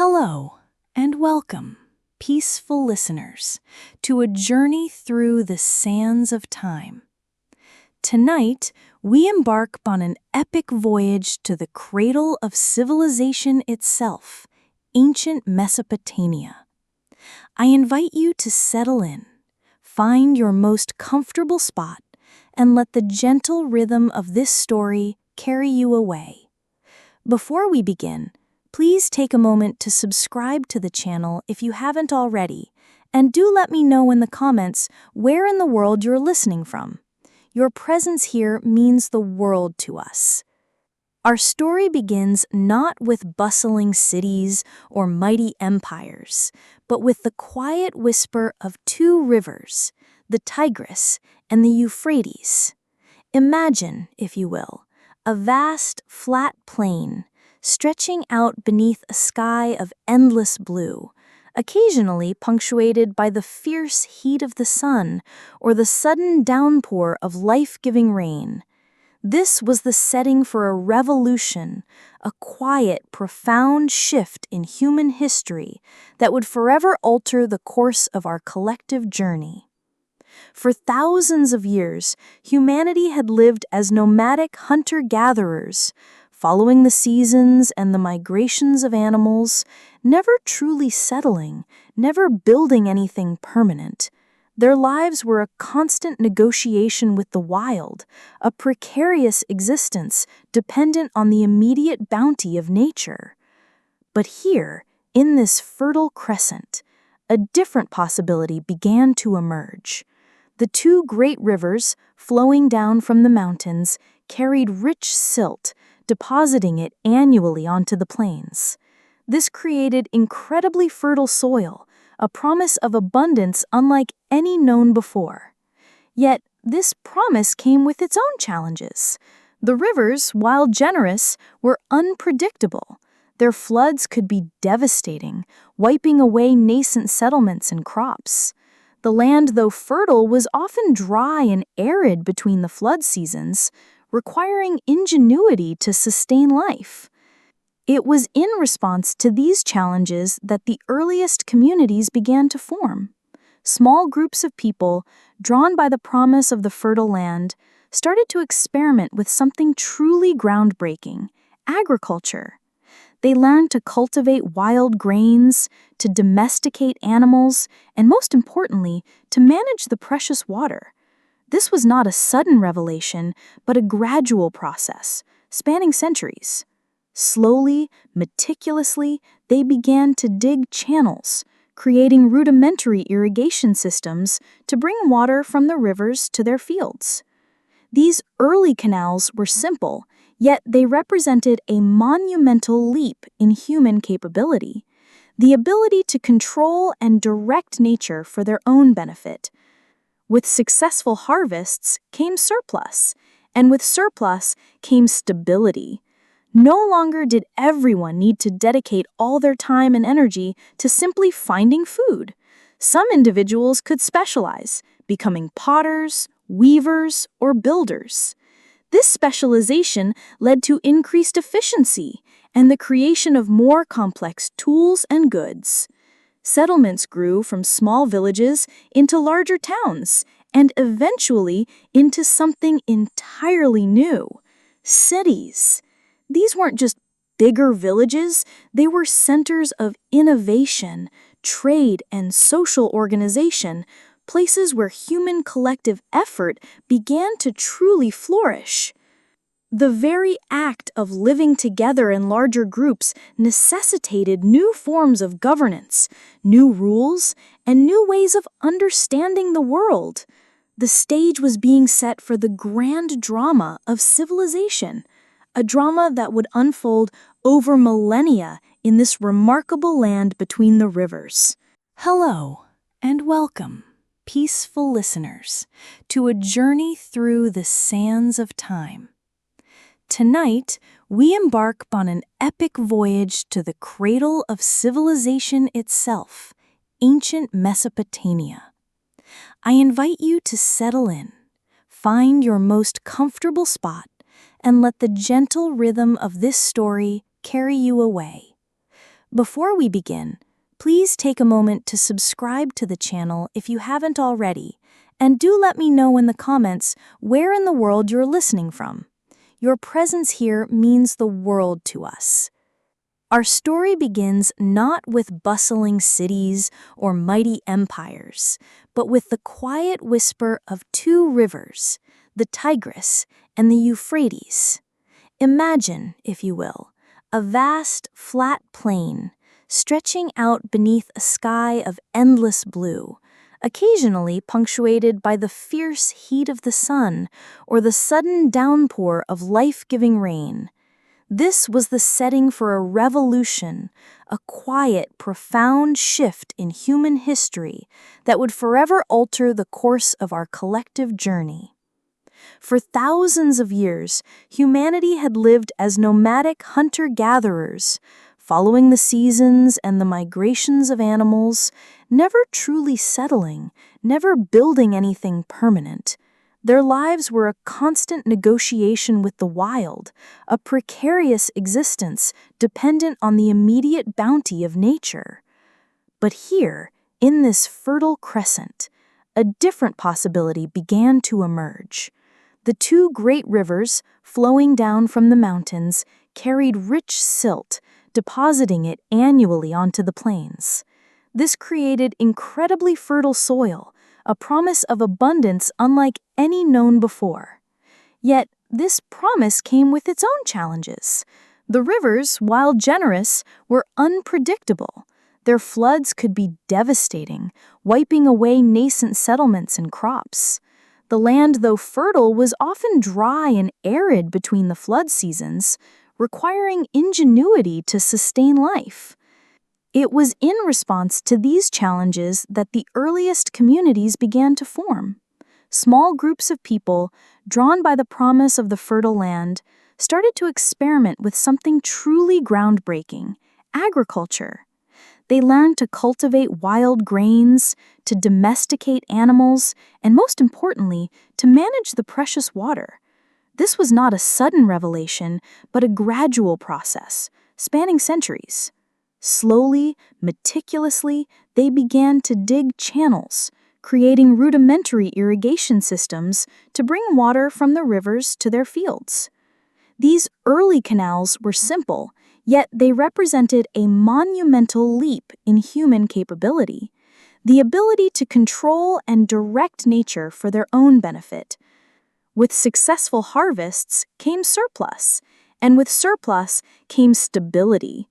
Hello, and welcome, peaceful listeners, to a journey through the sands of time. Tonight, we embark on an epic voyage to the cradle of civilization itself, ancient Mesopotamia. I invite you to settle in, find your most comfortable spot, and let the gentle rhythm of this story carry you away. Before we begin, please take a moment to subscribe to the channel if you haven't already, and do let me know in the comments where in the world you're listening from. Your presence here means the world to us. Our story begins not with bustling cities or mighty empires, but with the quiet whisper of two rivers, the Tigris and the Euphrates. Imagine, if you will, a vast, flat plain stretching out beneath a sky of endless blue, occasionally punctuated by the fierce heat of the sun or the sudden downpour of life-giving rain. This was the setting for a revolution, a quiet, profound shift in human history that would forever alter the course of our collective journey. For thousands of years, humanity had lived as nomadic hunter-gatherers, following the seasons and the migrations of animals, never truly settling, never building anything permanent. Their lives were a constant negotiation with the wild, a precarious existence dependent on the immediate bounty of nature. But here, in this fertile crescent, a different possibility began to emerge. The two great rivers, flowing down from the mountains, carried rich silt, depositing it annually onto the plains. This created incredibly fertile soil, a promise of abundance unlike any known before. Yet, this promise came with its own challenges. The rivers, while generous, were unpredictable. Their floods could be devastating, wiping away nascent settlements and crops. The land, though fertile, was often dry and arid between the flood seasons, requiring ingenuity to sustain life. It was in response to these challenges that the earliest communities began to form. Small groups of people, drawn by the promise of the fertile land, started to experiment with something truly groundbreaking: agriculture. They learned to cultivate wild grains, to domesticate animals, and most importantly, to manage the precious water. This was not a sudden revelation, but a gradual process, spanning centuries. Slowly, meticulously, they began to dig channels, creating rudimentary irrigation systems to bring water from the rivers to their fields. These early canals were simple, yet they represented a monumental leap in human capability, the ability to control and direct nature for their own benefit. With successful harvests came surplus, and with surplus came stability. No longer did everyone need to dedicate all their time and energy to simply finding food. Some individuals could specialize, becoming potters, weavers, or builders. This specialization led to increased efficiency and the creation of more complex tools and goods. Settlements grew from small villages into larger towns, and eventually into something entirely new: cities. These weren't just bigger villages, they were centers of innovation, trade, and social organization, places where human collective effort began to truly flourish. The very act of living together in larger groups necessitated new forms of governance, new rules, and new ways of understanding the world. The stage was being set for the grand drama of civilization, a drama that would unfold over millennia in this remarkable land between the rivers. Hello, and welcome, peaceful listeners, to a journey through the sands of time. Tonight, we embark on an epic voyage to the cradle of civilization itself, ancient Mesopotamia. I invite you to settle in, find your most comfortable spot, and let the gentle rhythm of this story carry you away. Before we begin, please take a moment to subscribe to the channel if you haven't already, and do let me know in the comments where in the world you're listening from. Your presence here means the world to us. Our story begins not with bustling cities or mighty empires, but with the quiet whisper of two rivers, the Tigris and the Euphrates. Imagine, if you will, a vast, flat plain stretching out beneath a sky of endless blue, occasionally punctuated by the fierce heat of the sun or the sudden downpour of life-giving rain. This was the setting for a revolution, a quiet, profound shift in human history that would forever alter the course of our collective journey. For thousands of years, humanity had lived as nomadic hunter-gatherers, following the seasons and the migrations of animals, never truly settling, never building anything permanent. Their lives were a constant negotiation with the wild, a precarious existence dependent on the immediate bounty of nature. But here, in this fertile crescent, a different possibility began to emerge. The two great rivers, flowing down from the mountains, carried rich silt, depositing it annually onto the plains. This created incredibly fertile soil, a promise of abundance unlike any known before. Yet, this promise came with its own challenges. The rivers, while generous, were unpredictable. Their floods could be devastating, wiping away nascent settlements and crops. The land, though fertile, was often dry and arid between the flood seasons, requiring ingenuity to sustain life. It was in response to these challenges that the earliest communities began to form. Small groups of people, drawn by the promise of the fertile land, started to experiment with something truly groundbreaking: agriculture. They learned to cultivate wild grains, to domesticate animals, and most importantly, to manage the precious water. This was not a sudden revelation, but a gradual process, spanning centuries. Slowly, meticulously, they began to dig channels, creating rudimentary irrigation systems to bring water from the rivers to their fields. These early canals were simple, yet they represented a monumental leap in human capability, the ability to control and direct nature for their own benefit. With successful harvests came surplus, and with surplus came stability.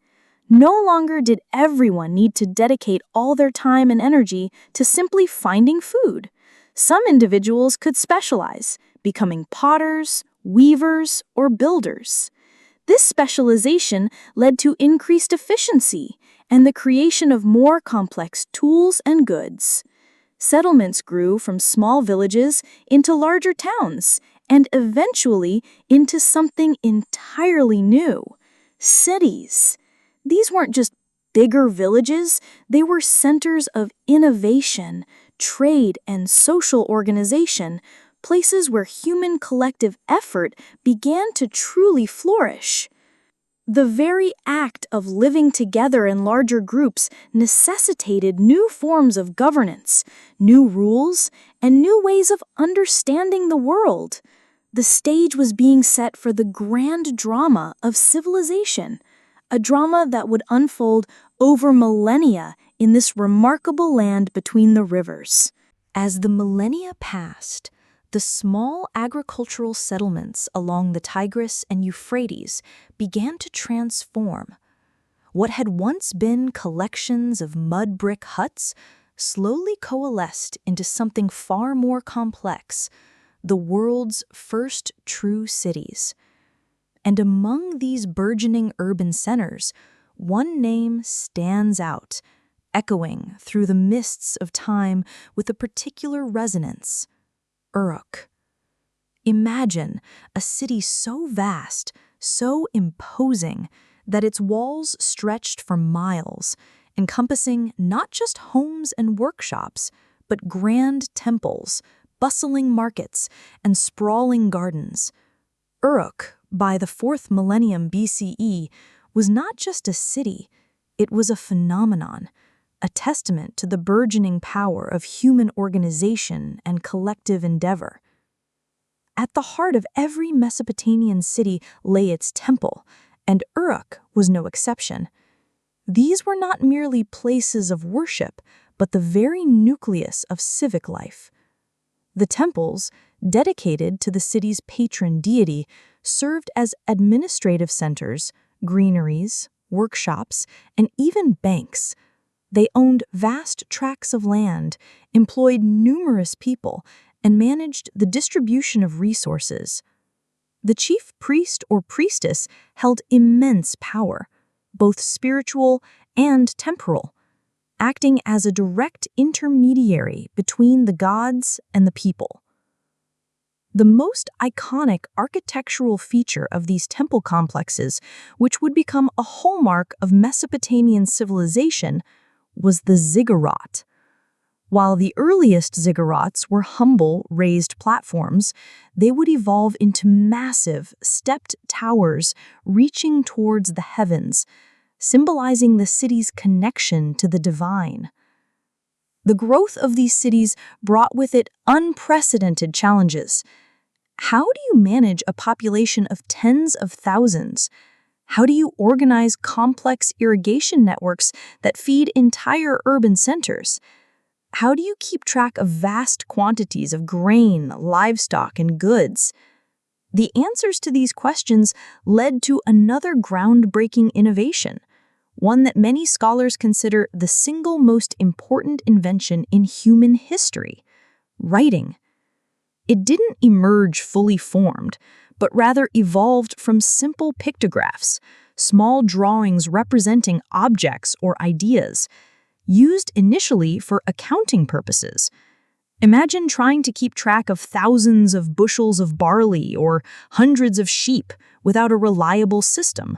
No longer did everyone need to dedicate all their time and energy to simply finding food. Some individuals could specialize, becoming potters, weavers, or builders. This specialization led to increased efficiency and the creation of more complex tools and goods. Settlements grew from small villages into larger towns and eventually into something entirely new: cities. These weren't just bigger villages, they were centers of innovation, trade, and social organization, places where human collective effort began to truly flourish. The very act of living together in larger groups necessitated new forms of governance, new rules, and new ways of understanding the world. The stage was being set for the grand drama of civilization, a drama that would unfold over millennia in this remarkable land between the rivers. As the millennia passed, the small agricultural settlements along the Tigris and Euphrates began to transform. What had once been collections of mud brick huts slowly coalesced into something far more complex: the world's first true cities. And among these burgeoning urban centers, one name stands out, echoing through the mists of time with a particular resonance: Uruk. Imagine a city so vast, so imposing, that its walls stretched for miles, encompassing not just homes and workshops, but grand temples, bustling markets, and sprawling gardens. Uruk, by the 4th millennium BCE, was not just a city, It was a phenomenon, a testament to the burgeoning power of human organization and collective endeavor. At the heart of every Mesopotamian city lay its temple, and Uruk was no exception. These were not merely places of worship, but the very nucleus of civic life. The temples, dedicated to the city's patron deity, served as administrative centers, greeneries, workshops, and even banks. They owned vast tracts of land, employed numerous people, and managed the distribution of resources. The chief priest or priestess held immense power, both spiritual and temporal, acting as a direct intermediary between the gods and the people. The most iconic architectural feature of these temple complexes, which would become a hallmark of Mesopotamian civilization, was the ziggurat. While the earliest ziggurats were humble, raised platforms, they would evolve into massive, stepped towers reaching towards the heavens, symbolizing the city's connection to the divine. The growth of these cities brought with it unprecedented challenges. How do you manage a population of tens of thousands? How do you organize complex irrigation networks that feed entire urban centers? How do you keep track of vast quantities of grain, livestock, and goods? The answers to these questions led to another groundbreaking innovation, one that many scholars consider the single most important invention in human history: writing. It didn't emerge fully formed, but rather evolved from simple pictographs, small drawings representing objects or ideas, used initially for accounting purposes. Imagine trying to keep track of thousands of bushels of barley or hundreds of sheep without a reliable system.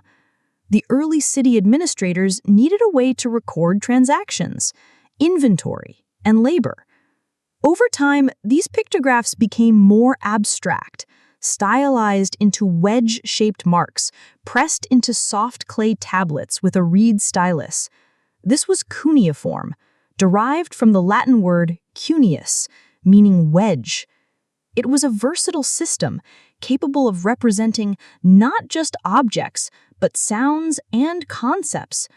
The early city administrators needed a way to record transactions, inventory, and labor. Over time, these pictographs became more abstract, stylized into wedge-shaped marks, pressed into soft clay tablets with a reed stylus. This was cuneiform, derived from the Latin word cuneus, meaning wedge. It was a versatile system, capable of representing not just objects, but sounds and concepts,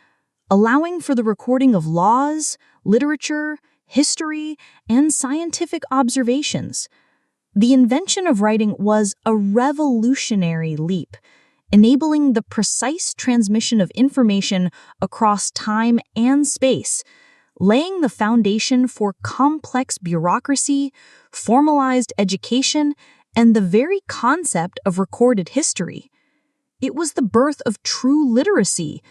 allowing for the recording of laws, literature, history, and scientific observations. The invention of writing was a revolutionary leap, enabling the precise transmission of information across time and space, laying the foundation for complex bureaucracy, formalized education, and the very concept of recorded history. It was the birth of true literacy,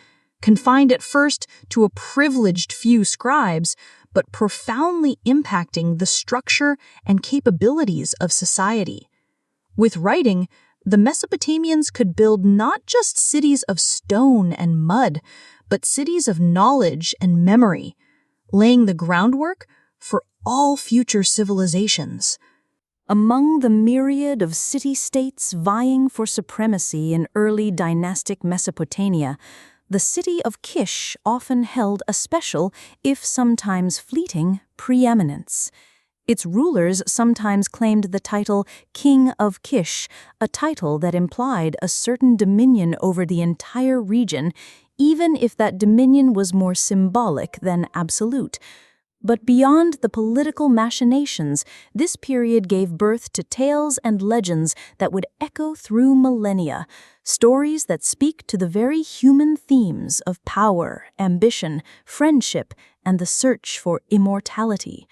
confined at first to a privileged few scribes, but profoundly impacting the structure and capabilities of society. With writing, the Mesopotamians could build not just cities of stone and mud, but cities of knowledge and memory, laying the groundwork for all future civilizations. Among the myriad of city-states vying for supremacy in early dynastic Mesopotamia, the city of Kish often held a special, if sometimes fleeting, preeminence. Its rulers sometimes claimed the title King of Kish, a title that implied a certain dominion over the entire region, even if that dominion was more symbolic than absolute. But beyond the political machinations, this period gave birth to tales and legends that would echo through millennia, stories that speak to the very human themes of power, ambition, friendship, and the search for immortality.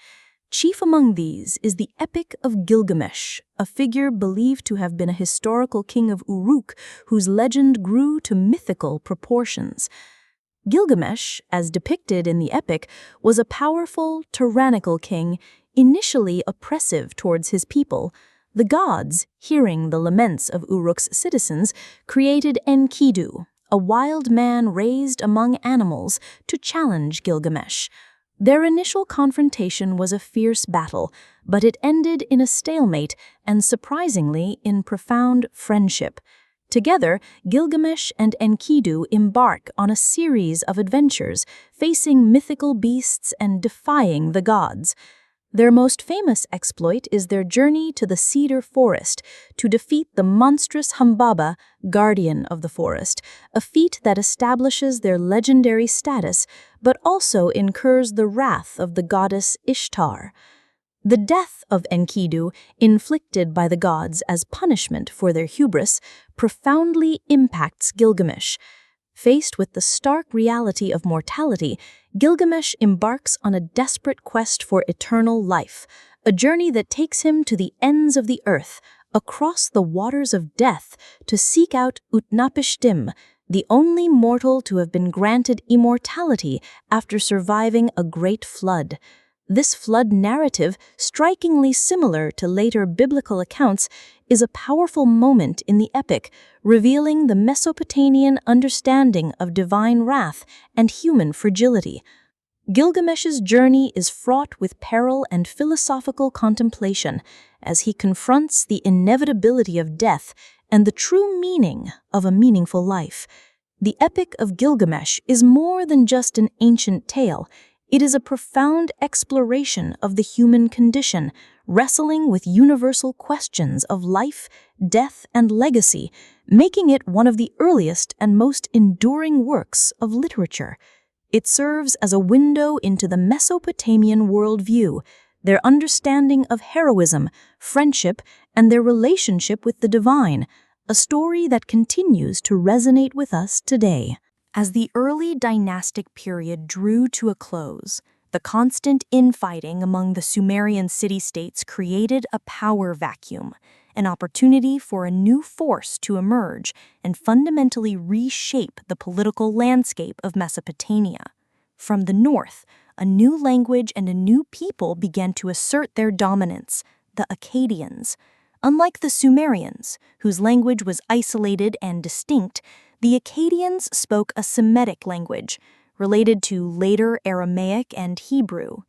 Chief among these is the Epic of Gilgamesh, a figure believed to have been a historical king of Uruk whose legend grew to mythical proportions. Gilgamesh, as depicted in the epic, was a powerful, tyrannical king, initially oppressive towards his people. The gods, hearing the laments of Uruk's citizens, created Enkidu, a wild man raised among animals, to challenge Gilgamesh. Their initial confrontation was a fierce battle, but it ended in a stalemate and, surprisingly, in profound friendship. Together, Gilgamesh and Enkidu embark on a series of adventures, facing mythical beasts and defying the gods. Their most famous exploit is their journey to the cedar forest to defeat the monstrous Humbaba, guardian of the forest, a feat that establishes their legendary status but also incurs the wrath of the goddess Ishtar. The death of Enkidu, inflicted by the gods as punishment for their hubris, profoundly impacts Gilgamesh. Faced with the stark reality of mortality, Gilgamesh embarks on a desperate quest for eternal life, a journey that takes him to the ends of the earth, across the waters of death, to seek out Utnapishtim, the only mortal to have been granted immortality after surviving a great flood. This flood narrative, strikingly similar to later biblical accounts, is a powerful moment in the epic, revealing the Mesopotamian understanding of divine wrath and human fragility. Gilgamesh's journey is fraught with peril and philosophical contemplation as he confronts the inevitability of death and the true meaning of a meaningful life. The Epic of Gilgamesh is more than just an ancient tale. It is a profound exploration of the human condition, wrestling with universal questions of life, death, and legacy, making it one of the earliest and most enduring works of literature. It serves as a window into the Mesopotamian worldview, their understanding of heroism, friendship, and their relationship with the divine, a story that continues to resonate with us today. As the early dynastic period drew to a close, the constant infighting among the Sumerian city-states created a power vacuum, an opportunity for a new force to emerge and fundamentally reshape the political landscape of Mesopotamia. From the north, a new language and a new people began to assert their dominance, the Akkadians. Unlike the Sumerians, whose language was isolated and distinct, the Akkadians spoke a Semitic language, related to later Aramaic and Hebrew.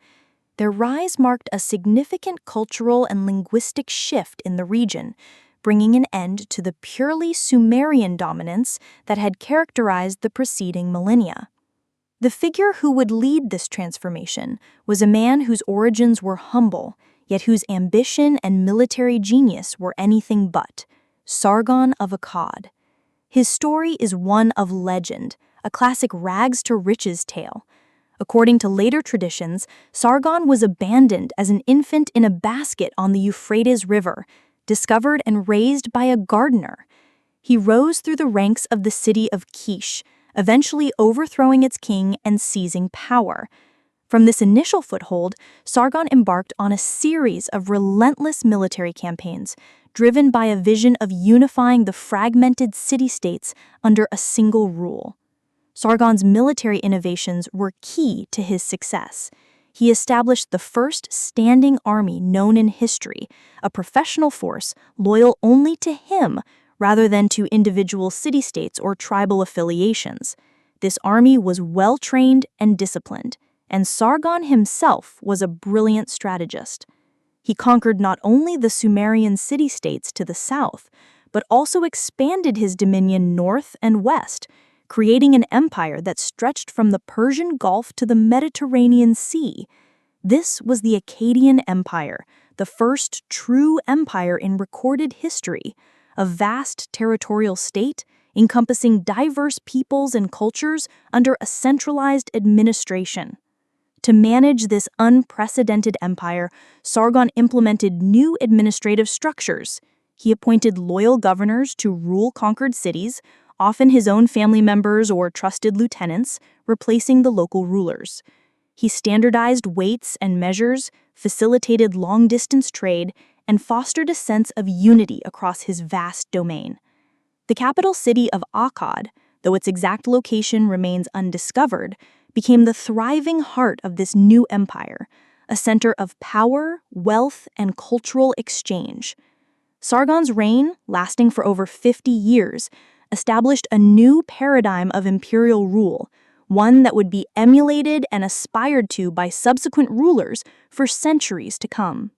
Their rise marked a significant cultural and linguistic shift in the region, bringing an end to the purely Sumerian dominance that had characterized the preceding millennia. The figure who would lead this transformation was a man whose origins were humble, yet whose ambition and military genius were anything but, Sargon of Akkad. His story is one of legend, a classic rags-to-riches tale. According to later traditions, Sargon was abandoned as an infant in a basket on the Euphrates River, discovered and raised by a gardener. He rose through the ranks of the city of Kish, eventually overthrowing its king and seizing power. From this initial foothold, Sargon embarked on a series of relentless military campaigns, driven by a vision of unifying the fragmented city-states under a single rule. Sargon's military innovations were key to his success. He established the first standing army known in history, a professional force loyal only to him rather than to individual city-states or tribal affiliations. This army was well-trained and disciplined, and Sargon himself was a brilliant strategist. He conquered not only the Sumerian city-states to the south, but also expanded his dominion north and west, creating an empire that stretched from the Persian Gulf to the Mediterranean Sea. This was the Akkadian Empire, the first true empire in recorded history, a vast territorial state encompassing diverse peoples and cultures under a centralized administration. To manage this unprecedented empire, Sargon implemented new administrative structures. He appointed loyal governors to rule conquered cities, often his own family members or trusted lieutenants, replacing the local rulers. He standardized weights and measures, facilitated long-distance trade, and fostered a sense of unity across his vast domain. The capital city of Akkad, though its exact location remains undiscovered, became the thriving heart of this new empire, a center of power, wealth, and cultural exchange. Sargon's reign, lasting for over 50 years, established a new paradigm of imperial rule, one that would be emulated and aspired to by subsequent rulers for centuries to come.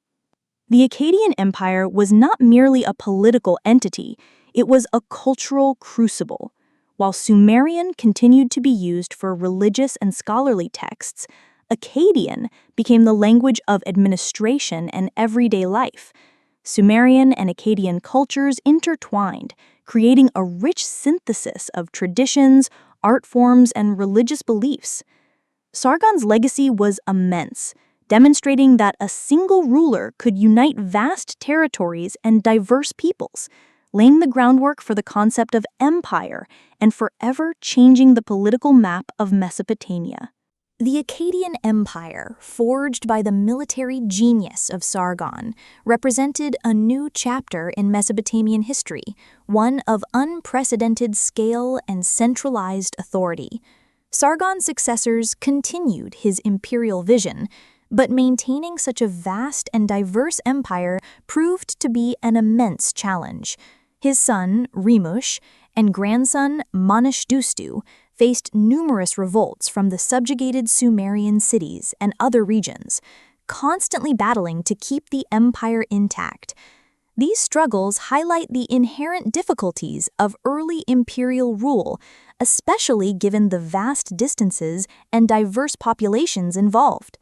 The Akkadian Empire was not merely a political entity, It was a cultural crucible. While Sumerian continued to be used for religious and scholarly texts, Akkadian became the language of administration and everyday life. Sumerian and Akkadian cultures intertwined, creating a rich synthesis of traditions, art forms, and religious beliefs. Sargon's legacy was immense, demonstrating that a single ruler could unite vast territories and diverse peoples, laying the groundwork for the concept of empire and forever changing the political map of Mesopotamia. The Akkadian Empire, forged by the military genius of Sargon, represented a new chapter in Mesopotamian history, one of unprecedented scale and centralized authority. Sargon's successors continued his imperial vision, but maintaining such a vast and diverse empire proved to be an immense challenge. His son, Rimush, and grandson, Manishtustu, faced numerous revolts from the subjugated Sumerian cities and other regions, constantly battling to keep the empire intact. These struggles highlight the inherent difficulties of early imperial rule, especially given the vast distances and diverse populations involved.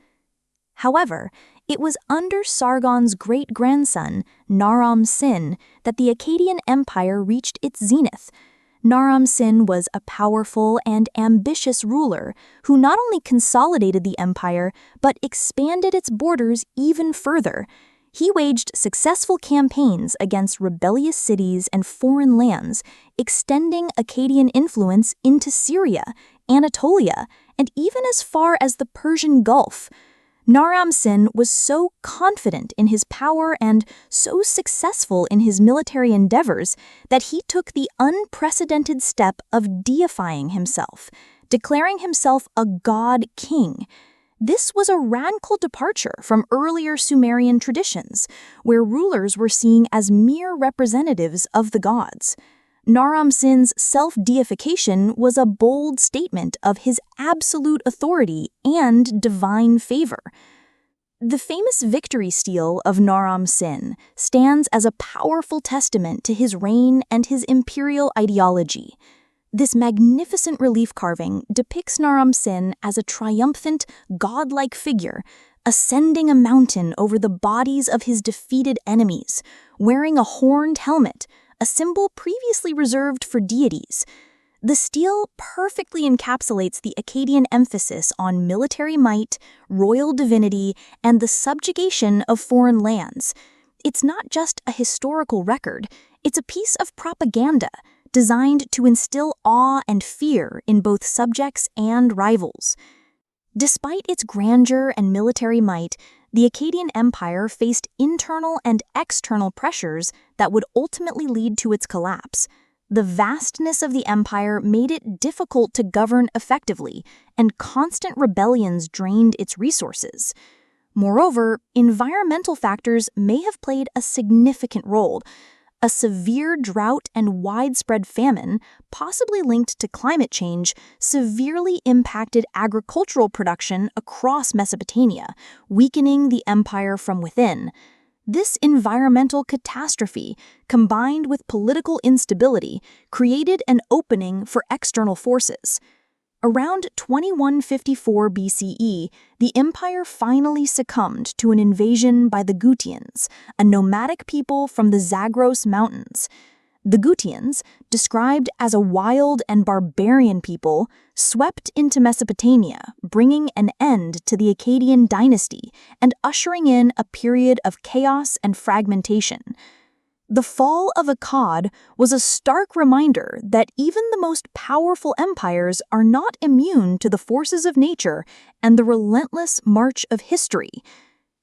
However, it was under Sargon's great-grandson, Naram-Sin, that the Akkadian Empire reached its zenith. Naram-Sin was a powerful and ambitious ruler who not only consolidated the empire, but expanded its borders even further. He waged successful campaigns against rebellious cities and foreign lands, extending Akkadian influence into Syria, Anatolia, and even as far as the Persian Gulf. Naram-Sin was so confident in his power and so successful in his military endeavors that he took the unprecedented step of deifying himself, declaring himself a god-king. This was a radical departure from earlier Sumerian traditions, where rulers were seen as mere representatives of the gods. Naram-Sin's self-deification was a bold statement of his absolute authority and divine favor. The famous victory stele of Naram-Sin stands as a powerful testament to his reign and his imperial ideology. This magnificent relief carving depicts Naram-Sin as a triumphant, godlike figure, ascending a mountain over the bodies of his defeated enemies, wearing a horned helmet, a symbol previously reserved for deities. The stele perfectly encapsulates the Akkadian emphasis on military might, royal divinity, and the subjugation of foreign lands. It's not just a historical record, it's a piece of propaganda designed to instill awe and fear in both subjects and rivals. Despite its grandeur and military might, the Akkadian Empire faced internal and external pressures that would ultimately lead to its collapse. The vastness of the empire made it difficult to govern effectively, and constant rebellions drained its resources. Moreover, environmental factors may have played a significant role. A severe drought and widespread famine, possibly linked to climate change, severely impacted agricultural production across Mesopotamia, weakening the empire from within. This environmental catastrophe, combined with political instability, created an opening for external forces. Around 2154 BCE, the empire finally succumbed to an invasion by the Gutians, a nomadic people from the Zagros Mountains. The Gutians, described as a wild and barbarian people, swept into Mesopotamia, bringing an end to the Akkadian dynasty and ushering in a period of chaos and fragmentation. The fall of Akkad was a stark reminder that even the most powerful empires are not immune to the forces of nature and the relentless march of history.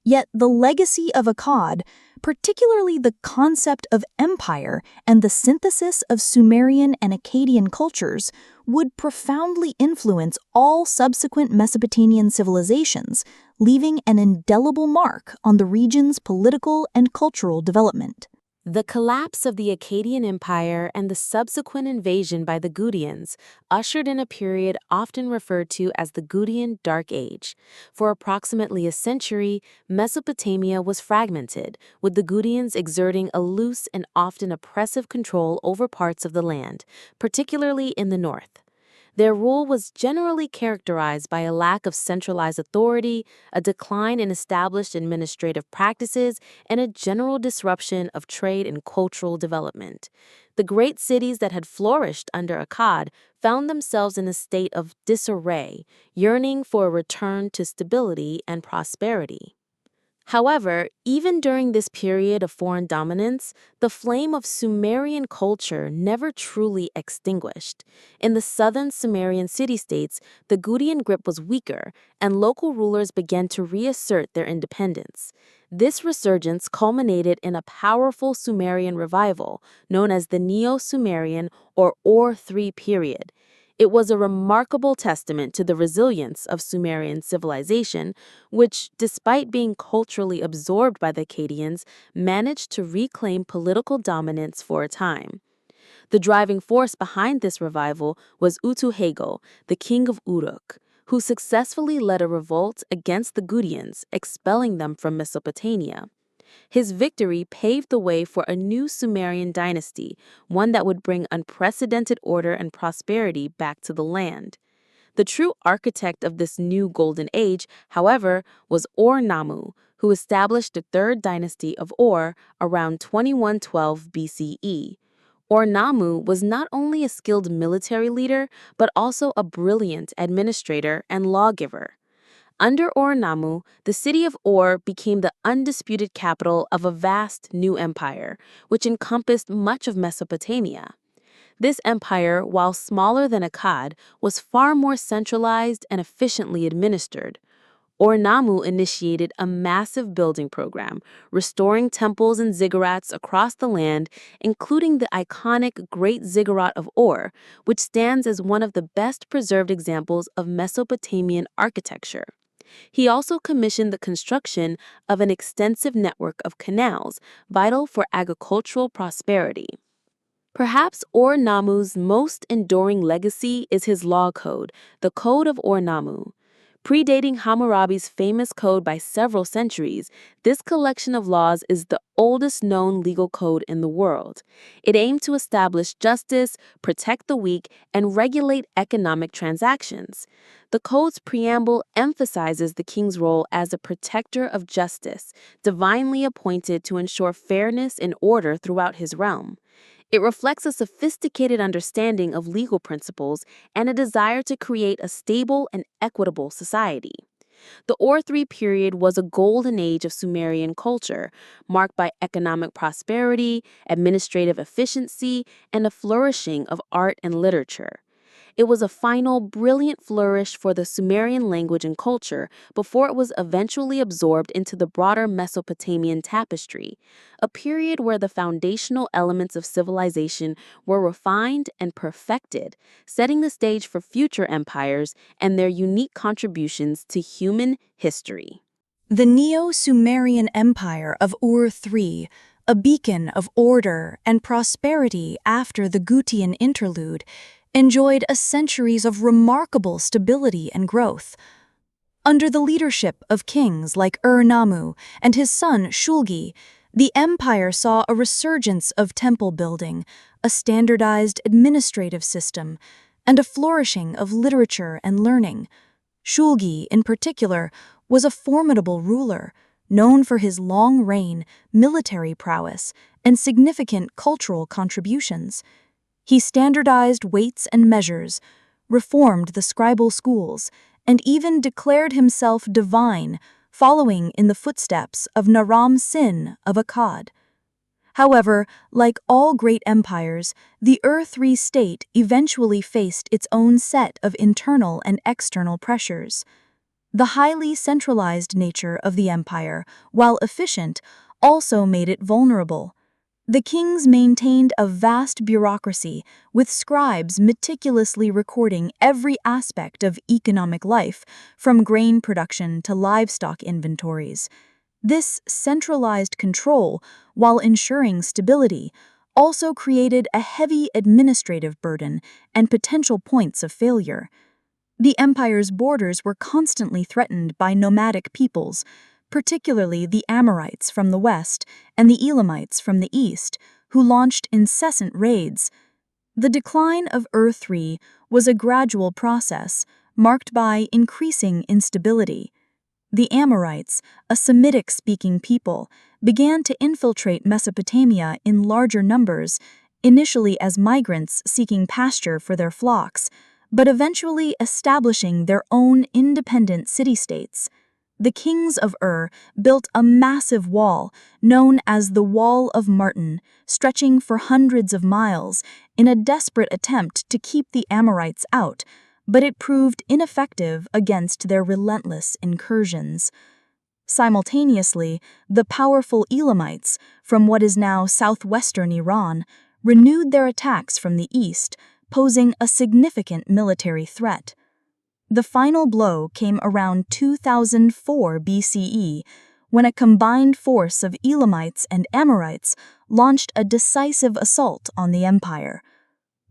Yet the legacy of Akkad, particularly the concept of empire and the synthesis of Sumerian and Akkadian cultures, would profoundly influence all subsequent Mesopotamian civilizations, leaving an indelible mark on the region's political and cultural development. The collapse of the Akkadian Empire and the subsequent invasion by the Gutians ushered in a period often referred to as the Gutian Dark Age. For approximately a century, Mesopotamia was fragmented, with the Gutians exerting a loose and often oppressive control over parts of the land, particularly in the north. Their rule was generally characterized by a lack of centralized authority, a decline in established administrative practices, and a general disruption of trade and cultural development. The great cities that had flourished under Akkad found themselves in a state of disarray, yearning for a return to stability and prosperity. However, even during this period of foreign dominance, the flame of Sumerian culture never truly extinguished. In the southern Sumerian city-states, the Gutian grip was weaker, and local rulers began to reassert their independence. This resurgence culminated in a powerful Sumerian revival, known as the Neo-Sumerian or Ur-III period. It was a remarkable testament to the resilience of Sumerian civilization, which, despite being culturally absorbed by the Akkadians, managed to reclaim political dominance for a time. The driving force behind this revival was Utuhego, the king of Uruk, who successfully led a revolt against the Gutians, expelling them from Mesopotamia. His victory paved the way for a new Sumerian dynasty, one that would bring unprecedented order and prosperity back to the land. The true architect of this new golden age, however, was Ur-Nammu, who established the third dynasty of Ur around 2112 BCE. Ur-Nammu was not only a skilled military leader, but also a brilliant administrator and lawgiver. Under Ur-Nammu, the city of Ur became the undisputed capital of a vast new empire, which encompassed much of Mesopotamia. This empire, while smaller than Akkad, was far more centralized and efficiently administered. Ur-Nammu initiated a massive building program, restoring temples and ziggurats across the land, including the iconic Great Ziggurat of Ur, which stands as one of the best preserved examples of Mesopotamian architecture. He also commissioned the construction of an extensive network of canals, vital for agricultural prosperity. Perhaps Ur-Nammu's most enduring legacy is his law code, the Code of Ur-Nammu. Predating Hammurabi's famous code by several centuries, this collection of laws is the oldest known legal code in the world. It aimed to establish justice, protect the weak, and regulate economic transactions. The code's preamble emphasizes the king's role as a protector of justice, divinely appointed to ensure fairness and order throughout his realm. It reflects a sophisticated understanding of legal principles and a desire to create a stable and equitable society. The Ur-III period was a golden age of Sumerian culture, marked by economic prosperity, administrative efficiency, and a flourishing of art and literature. It was a final, brilliant flourish for the Sumerian language and culture before it was eventually absorbed into the broader Mesopotamian tapestry, a period where the foundational elements of civilization were refined and perfected, setting the stage for future empires and their unique contributions to human history. The Neo-Sumerian Empire of Ur-III, a beacon of order and prosperity after the Gutian interlude, enjoyed a centuries of remarkable stability and growth. Under the leadership of kings like Ur-Nammu and his son Shulgi, the empire saw a resurgence of temple building, a standardized administrative system, and a flourishing of literature and learning. Shulgi, in particular, was a formidable ruler, known for his long reign, military prowess, and significant cultural contributions. He standardized weights and measures, reformed the scribal schools, and even declared himself divine, following in the footsteps of Naram-Sin of Akkad. However, like all great empires, the Ur-III state eventually faced its own set of internal and external pressures. The highly centralized nature of the empire, while efficient, also made it vulnerable. The kings maintained a vast bureaucracy, with scribes meticulously recording every aspect of economic life, from grain production to livestock inventories. This centralized control, while ensuring stability, also created a heavy administrative burden and potential points of failure. The empire's borders were constantly threatened by nomadic peoples, particularly the Amorites from the west and the Elamites from the east, who launched incessant raids. The decline of Ur-3 was a gradual process, marked by increasing instability. The Amorites, a Semitic-speaking people, began to infiltrate Mesopotamia in larger numbers, initially as migrants seeking pasture for their flocks, but eventually establishing their own independent city-states. The kings of Ur built a massive wall, known as the Wall of Martin, stretching for hundreds of miles, in a desperate attempt to keep the Amorites out, but it proved ineffective against their relentless incursions. Simultaneously, the powerful Elamites, from what is now southwestern Iran, renewed their attacks from the east, posing a significant military threat. The final blow came around 2004 BCE, when a combined force of Elamites and Amorites launched a decisive assault on the empire.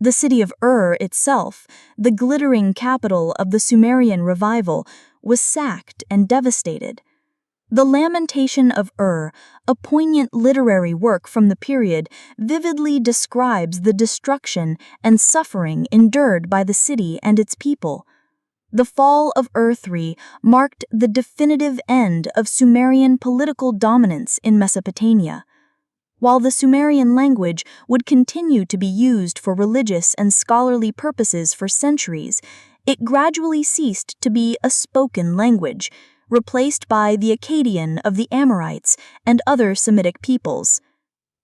The city of Ur itself, the glittering capital of the Sumerian revival, was sacked and devastated. The Lamentation of Ur, a poignant literary work from the period, vividly describes the destruction and suffering endured by the city and its people. The fall of Ur-3 marked the definitive end of Sumerian political dominance in Mesopotamia. While the Sumerian language would continue to be used for religious and scholarly purposes for centuries, it gradually ceased to be a spoken language, replaced by the Akkadian of the Amorites and other Semitic peoples.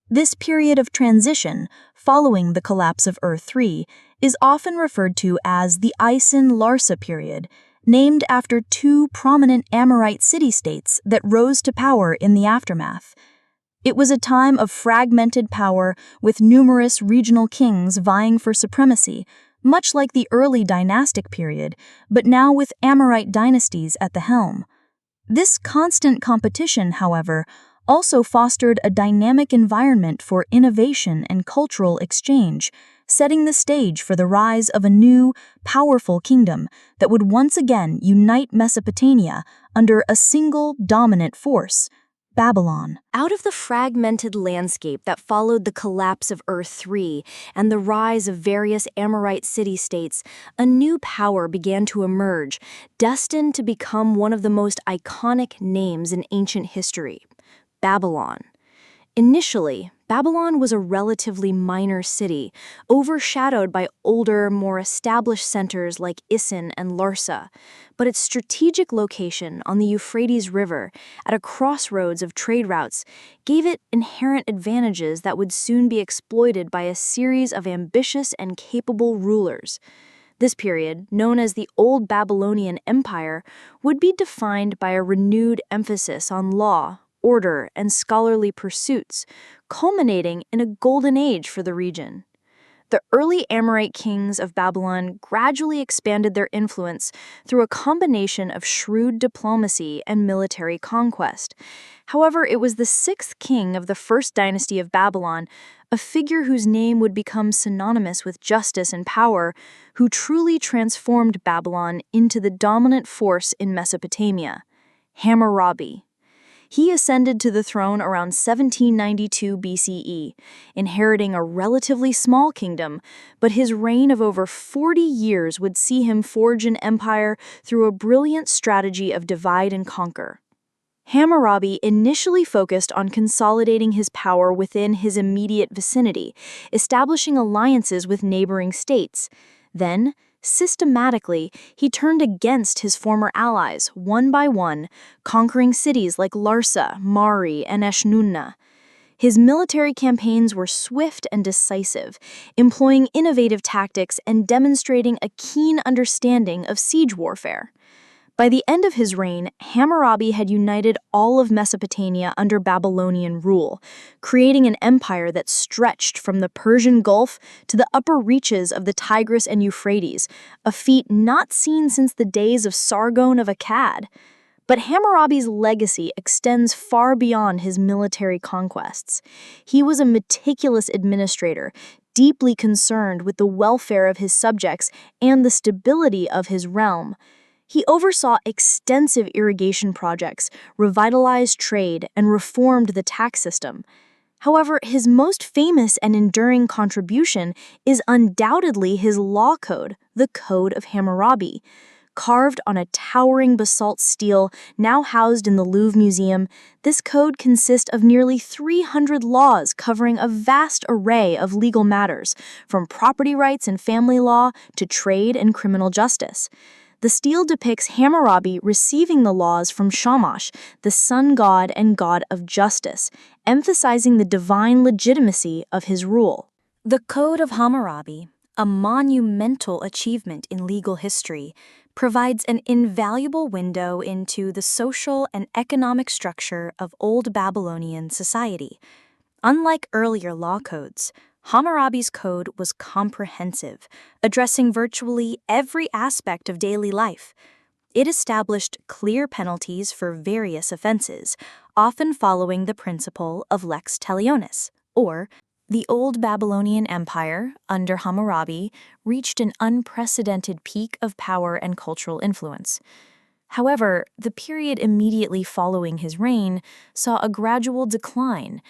This period of transition, following the collapse of Ur-3, is often referred to as the Isen-Larsa period, named after two prominent Amorite city-states that rose to power in the aftermath. It was a time of fragmented power, with numerous regional kings vying for supremacy, much like the early dynastic period, but now with Amorite dynasties at the helm. This constant competition, however, also fostered a dynamic environment for innovation and cultural exchange, setting the stage for the rise of a new, powerful kingdom that would once again unite Mesopotamia under a single dominant force: Babylon. Out of the fragmented landscape that followed the collapse of Ur-3 and the rise of various Amorite city-states, a new power began to emerge, destined to become one of the most iconic names in ancient history: Babylon. Initially, Babylon was a relatively minor city, overshadowed by older, more established centers like Isin and Larsa, but its strategic location on the Euphrates River, at a crossroads of trade routes, gave it inherent advantages that would soon be exploited by a series of ambitious and capable rulers. This period, known as the Old Babylonian Empire, would be defined by a renewed emphasis on law, order, and scholarly pursuits, culminating in a golden age for the region. The early Amorite kings of Babylon gradually expanded their influence through a combination of shrewd diplomacy and military conquest. However, it was the sixth king of the first dynasty of Babylon, a figure whose name would become synonymous with justice and power, who truly transformed Babylon into the dominant force in Mesopotamia: Hammurabi. He ascended to the throne around 1792 BCE, inheriting a relatively small kingdom, but his reign of over 40 years would see him forge an empire through a brilliant strategy of divide and conquer. Hammurabi initially focused on consolidating his power within his immediate vicinity, establishing alliances with neighboring states. Then, systematically, he turned against his former allies, one by one, conquering cities like Larsa, Mari, and Eshnunna. His military campaigns were swift and decisive, employing innovative tactics and demonstrating a keen understanding of siege warfare. By the end of his reign, Hammurabi had united all of Mesopotamia under Babylonian rule, creating an empire that stretched from the Persian Gulf to the upper reaches of the Tigris and Euphrates, a feat not seen since the days of Sargon of Akkad. But Hammurabi's legacy extends far beyond his military conquests. He was a meticulous administrator, deeply concerned with the welfare of his subjects and the stability of his realm. He oversaw extensive irrigation projects, revitalized trade, and reformed the tax system. However, his most famous and enduring contribution is undoubtedly his law code, the Code of Hammurabi. Carved on a towering basalt stele now housed in the Louvre Museum, this code consists of nearly 300 laws covering a vast array of legal matters, from property rights and family law to trade and criminal justice. The stele depicts Hammurabi receiving the laws from Shamash, the sun god and god of justice, emphasizing the divine legitimacy of his rule. The Code of Hammurabi, a monumental achievement in legal history, provides an invaluable window into the social and economic structure of Old Babylonian society. Unlike earlier law codes, Hammurabi's code was comprehensive, addressing virtually every aspect of daily life. It established clear penalties for various offenses, often following the principle of lex talionis, or the Old Babylonian Empire, under Hammurabi, reached an unprecedented peak of power and cultural influence. However, the period immediately following his reign saw a gradual decline,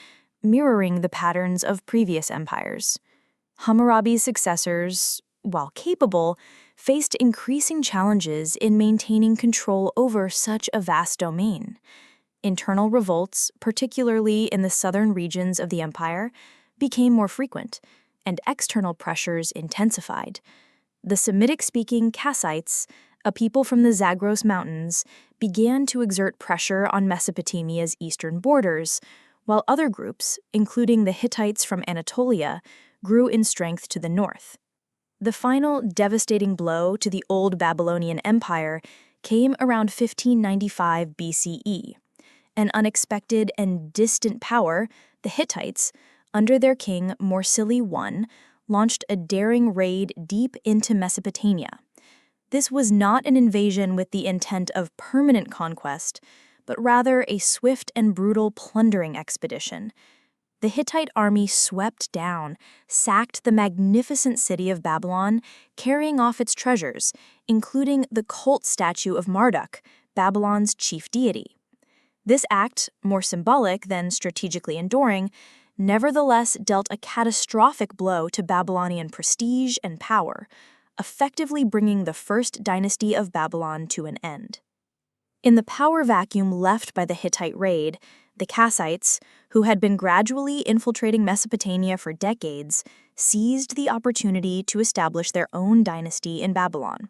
mirroring the patterns of previous empires. Hammurabi's successors, while capable, faced increasing challenges in maintaining control over such a vast domain. Internal revolts, particularly in the southern regions of the empire, became more frequent, and external pressures intensified. The Semitic-speaking Kassites, a people from the Zagros Mountains, began to exert pressure on Mesopotamia's eastern borders, while other groups, including the Hittites from Anatolia, grew in strength to the north. The final devastating blow to the Old Babylonian Empire came around 1595 BCE. An unexpected and distant power, the Hittites, under their king Morsili I, launched a daring raid deep into Mesopotamia. This was not an invasion with the intent of permanent conquest, but rather a swift and brutal plundering expedition. The Hittite army swept down, sacked the magnificent city of Babylon, carrying off its treasures, including the cult statue of Marduk, Babylon's chief deity. This act, more symbolic than strategically enduring, nevertheless dealt a catastrophic blow to Babylonian prestige and power, effectively bringing the first dynasty of Babylon to an end. In the power vacuum left by the Hittite raid, the Kassites, who had been gradually infiltrating Mesopotamia for decades, seized the opportunity to establish their own dynasty in Babylon.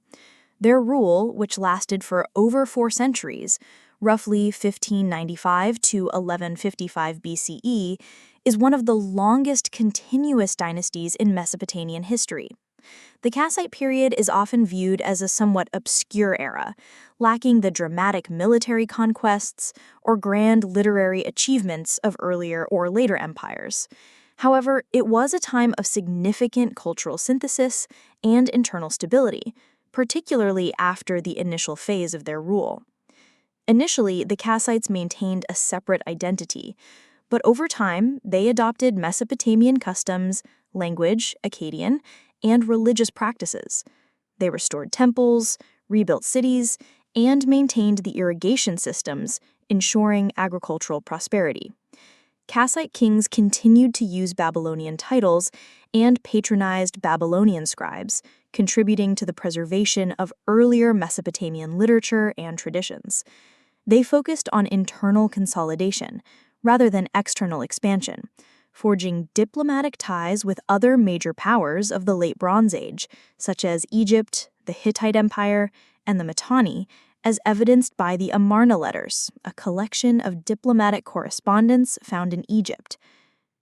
Their rule, which lasted for over 4 centuries, roughly 1595 to 1155 BCE, is one of the longest continuous dynasties in Mesopotamian history. The Kassite period is often viewed as a somewhat obscure era, lacking the dramatic military conquests or grand literary achievements of earlier or later empires. However, it was a time of significant cultural synthesis and internal stability, particularly after the initial phase of their rule. Initially, the Kassites maintained a separate identity, but over time, they adopted Mesopotamian customs, language, Akkadian, and religious practices. They restored temples, rebuilt cities, and maintained the irrigation systems, ensuring agricultural prosperity. Kassite kings continued to use Babylonian titles and patronized Babylonian scribes, contributing to the preservation of earlier Mesopotamian literature and traditions. They focused on internal consolidation rather than external expansion, forging diplomatic ties with other major powers of the Late Bronze Age, such as Egypt, the Hittite Empire, and the Mitanni, as evidenced by the Amarna letters, a collection of diplomatic correspondence found in Egypt.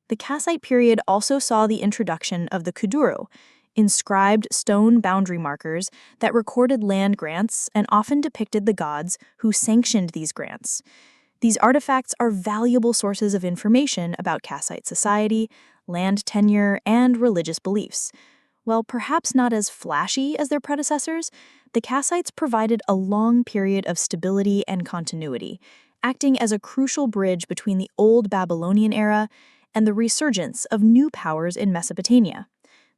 The Kassite period also saw the introduction of the kuduro, inscribed stone boundary markers that recorded land grants and often depicted the gods who sanctioned these grants. These artifacts are valuable sources of information about Kassite society, land tenure, and religious beliefs. While perhaps not as flashy as their predecessors, the Kassites provided a long period of stability and continuity, acting as a crucial bridge between the old Babylonian era and the resurgence of new powers in Mesopotamia.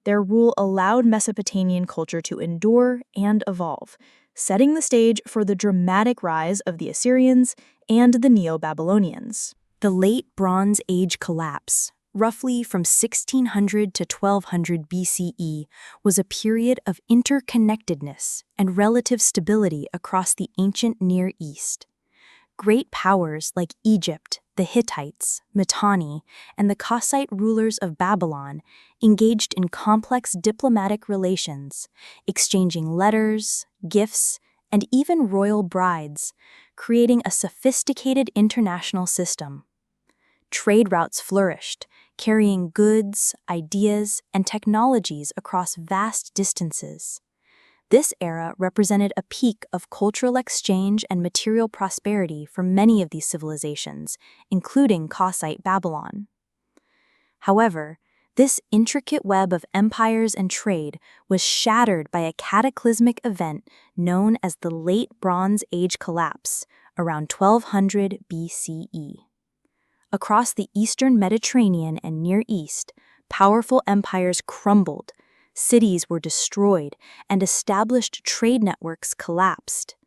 Their rule allowed Mesopotamian culture to endure and evolve, setting the stage for the dramatic rise of the Assyrians and the Neo-Babylonians. The Late Bronze Age collapse, roughly from 1600 to 1200 BCE, was a period of interconnectedness and relative stability across the ancient Near East. Great powers like Egypt, the Hittites, Mitanni, and the Kassite rulers of Babylon engaged in complex diplomatic relations, exchanging letters, gifts, and even royal brides, creating a sophisticated international system. Trade routes flourished, carrying goods, ideas, and technologies across vast distances. This era represented a peak of cultural exchange and material prosperity for many of these civilizations, including Kassite Babylon. However, this intricate web of empires and trade was shattered by a cataclysmic event known as the Late Bronze Age collapse, around 1200 BCE. Across the eastern Mediterranean and Near East, powerful empires crumbled, cities were destroyed, and established trade networks collapsed.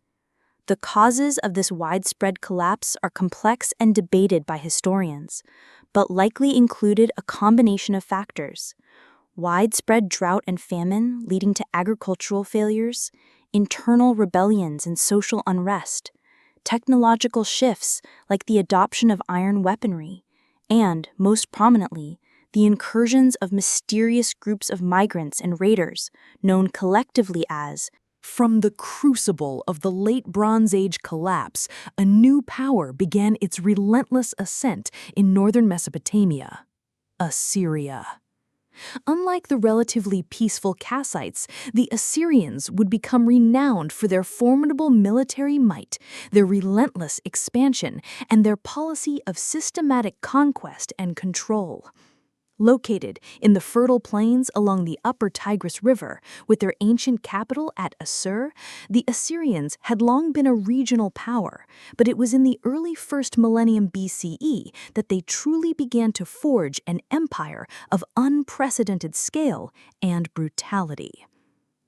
The causes of this widespread collapse are complex and debated by historians, but likely included a combination of factors: widespread drought and famine leading to agricultural failures, internal rebellions and social unrest, technological shifts like the adoption of iron weaponry, and, most prominently, the incursions of mysterious groups of migrants and raiders, known collectively as. From the crucible of the Late Bronze Age collapse, a new power began its relentless ascent in northern Mesopotamia: Assyria. Unlike the relatively peaceful Kassites, the Assyrians would become renowned for their formidable military might, their relentless expansion, and their policy of systematic conquest and control. Located in the fertile plains along the upper Tigris River, with their ancient capital at Assur, the Assyrians had long been a regional power, but it was in the early 1st millennium BCE that they truly began to forge an empire of unprecedented scale and brutality.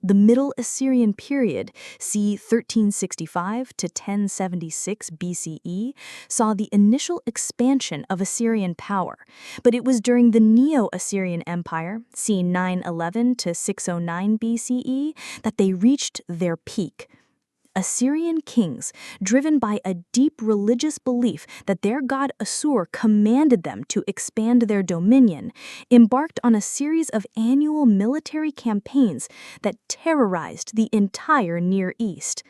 The Middle Assyrian period, c. 1365 to 1076 BCE, saw the initial expansion of Assyrian power, but it was during the Neo-Assyrian Empire, c. 911 to 609 BCE, that they reached their peak. Assyrian kings, driven by a deep religious belief that their god Assur commanded them to expand their dominion, embarked on a series of annual military campaigns that terrorized the entire Near East.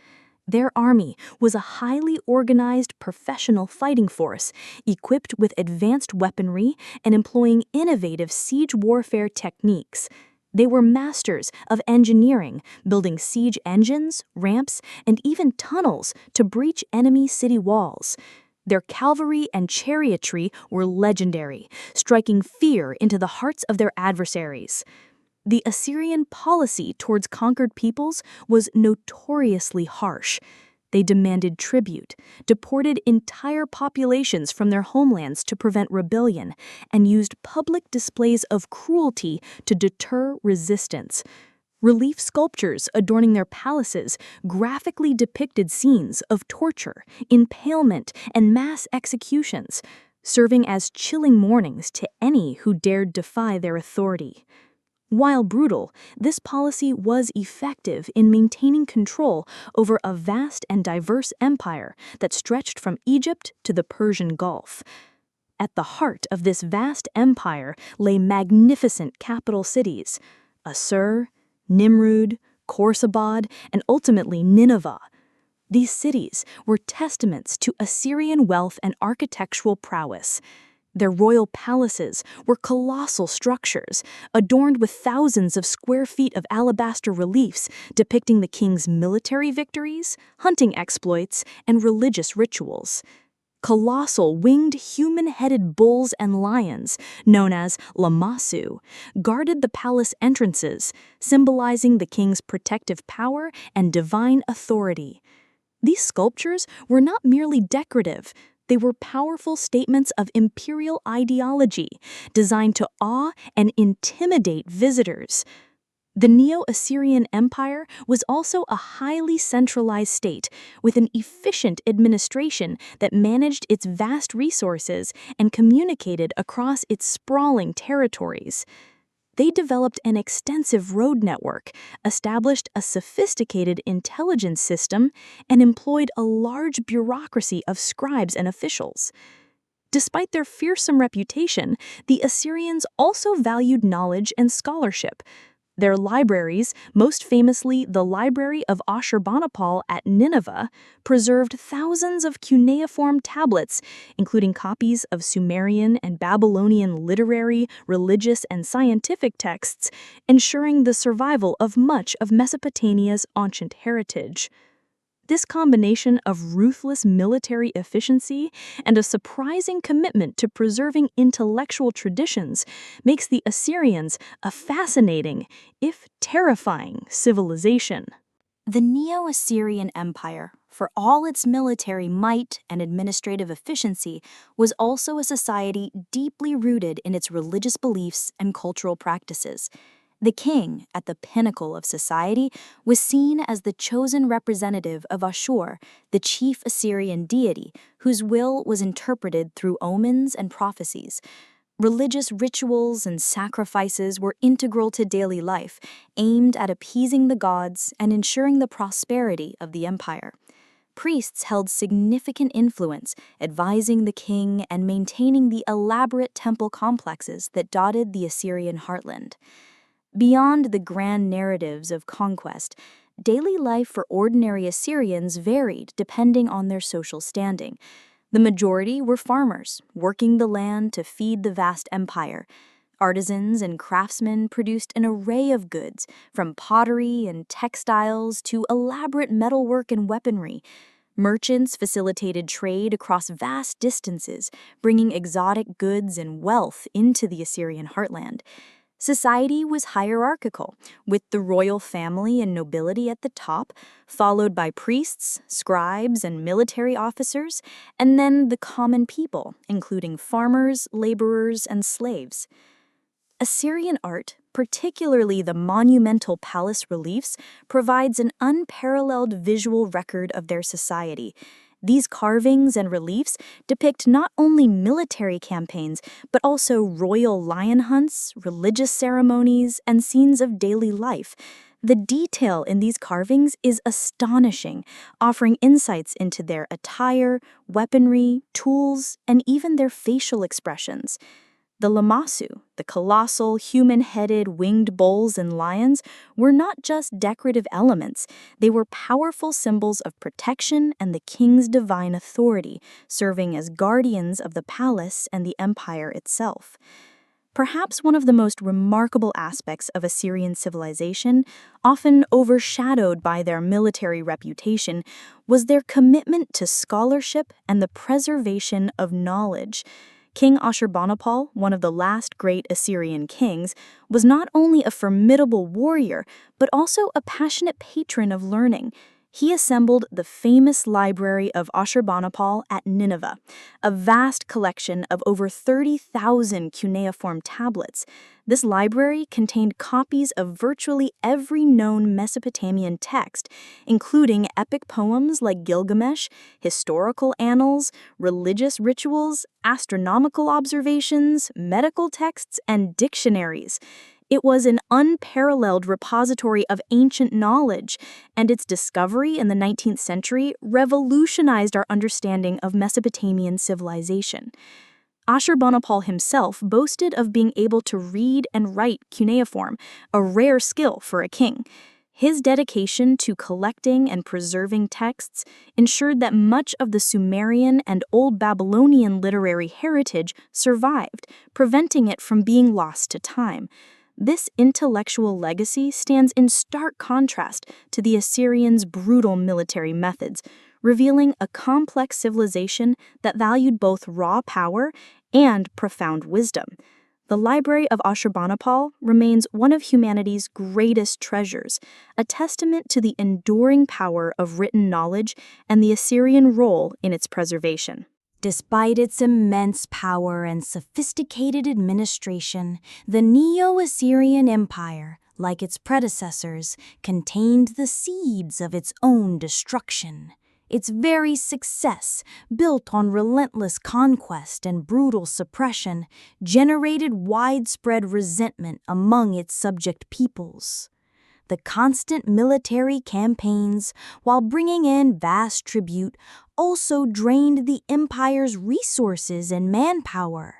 Their army was a highly organized professional fighting force, equipped with advanced weaponry and employing innovative siege warfare techniques. They were masters of engineering, building siege engines, ramps, and even tunnels to breach enemy city walls. Their cavalry and chariotry were legendary, striking fear into the hearts of their adversaries. The Assyrian policy towards conquered peoples was notoriously harsh. They demanded tribute, deported entire populations from their homelands to prevent rebellion, and used public displays of cruelty to deter resistance. Relief sculptures adorning their palaces graphically depicted scenes of torture, impalement, and mass executions, serving as chilling warnings to any who dared defy their authority. While brutal, this policy was effective in maintaining control over a vast and diverse empire that stretched from Egypt to the Persian Gulf. At the heart of this vast empire lay magnificent capital cities: Assur, Nimrud, Khorsabad, and ultimately Nineveh. These cities were testaments to Assyrian wealth and architectural prowess. Their royal palaces were colossal structures, adorned with thousands of square feet of alabaster reliefs depicting the king's military victories, hunting exploits, and religious rituals. Colossal winged human-headed bulls and lions, known as lamassu, guarded the palace entrances, symbolizing the king's protective power and divine authority. These sculptures were not merely decorative. They were powerful statements of imperial ideology, designed to awe and intimidate visitors. The Neo-Assyrian Empire was also a highly centralized state with an efficient administration that managed its vast resources and communicated across its sprawling territories. They developed an extensive road network, established a sophisticated intelligence system, and employed a large bureaucracy of scribes and officials. Despite their fearsome reputation, the Assyrians also valued knowledge and scholarship. Their libraries, most famously the Library of Ashurbanipal at Nineveh, preserved thousands of cuneiform tablets, including copies of Sumerian and Babylonian literary, religious, and scientific texts, ensuring the survival of much of Mesopotamia's ancient heritage. This combination of ruthless military efficiency and a surprising commitment to preserving intellectual traditions makes the Assyrians a fascinating, if terrifying, civilization. The Neo-Assyrian Empire, for all its military might and administrative efficiency, was also a society deeply rooted in its religious beliefs and cultural practices. The king, at the pinnacle of society, was seen as the chosen representative of Ashur, the chief Assyrian deity, whose will was interpreted through omens and prophecies. Religious rituals and sacrifices were integral to daily life, aimed at appeasing the gods and ensuring the prosperity of the empire. Priests held significant influence, advising the king and maintaining the elaborate temple complexes that dotted the Assyrian heartland. Beyond the grand narratives of conquest, daily life for ordinary Assyrians varied depending on their social standing. The majority were farmers, working the land to feed the vast empire. Artisans and craftsmen produced an array of goods, from pottery and textiles to elaborate metalwork and weaponry. Merchants facilitated trade across vast distances, bringing exotic goods and wealth into the Assyrian heartland. Society was hierarchical, with the royal family and nobility at the top, followed by priests, scribes, and military officers, and then the common people, including farmers, laborers, and slaves. Assyrian art, particularly the monumental palace reliefs, provides an unparalleled visual record of their society. These carvings and reliefs depict not only military campaigns, but also royal lion hunts, religious ceremonies, and scenes of daily life. The detail in these carvings is astonishing, offering insights into their attire, weaponry, tools, and even their facial expressions. The lamassu, the colossal, human-headed winged bulls and lions, were not just decorative elements. They were powerful symbols of protection and the king's divine authority, serving as guardians of the palace and the empire itself. Perhaps one of the most remarkable aspects of Assyrian civilization, often overshadowed by their military reputation, was their commitment to scholarship and the preservation of knowledge. King Ashurbanipal, one of the last great Assyrian kings, was not only a formidable warrior, but also a passionate patron of learning. He assembled the famous library of Ashurbanipal at Nineveh, a vast collection of over 30,000 cuneiform tablets. This library contained copies of virtually every known Mesopotamian text, including epic poems like Gilgamesh, historical annals, religious rituals, astronomical observations, medical texts, and dictionaries. It was an unparalleled repository of ancient knowledge, and its discovery in the 19th century revolutionized our understanding of Mesopotamian civilization. Ashurbanipal himself boasted of being able to read and write cuneiform, a rare skill for a king. His dedication to collecting and preserving texts ensured that much of the Sumerian and Old Babylonian literary heritage survived, preventing it from being lost to time. This intellectual legacy stands in stark contrast to the Assyrians' brutal military methods, revealing a complex civilization that valued both raw power and profound wisdom. The Library of Ashurbanipal remains one of humanity's greatest treasures, a testament to the enduring power of written knowledge and the Assyrian role in its preservation. Despite its immense power and sophisticated administration, the Neo-Assyrian Empire, like its predecessors, contained the seeds of its own destruction. Its very success, built on relentless conquest and brutal suppression, generated widespread resentment among its subject peoples. The constant military campaigns, while bringing in vast tribute, also drained the empire's resources and manpower.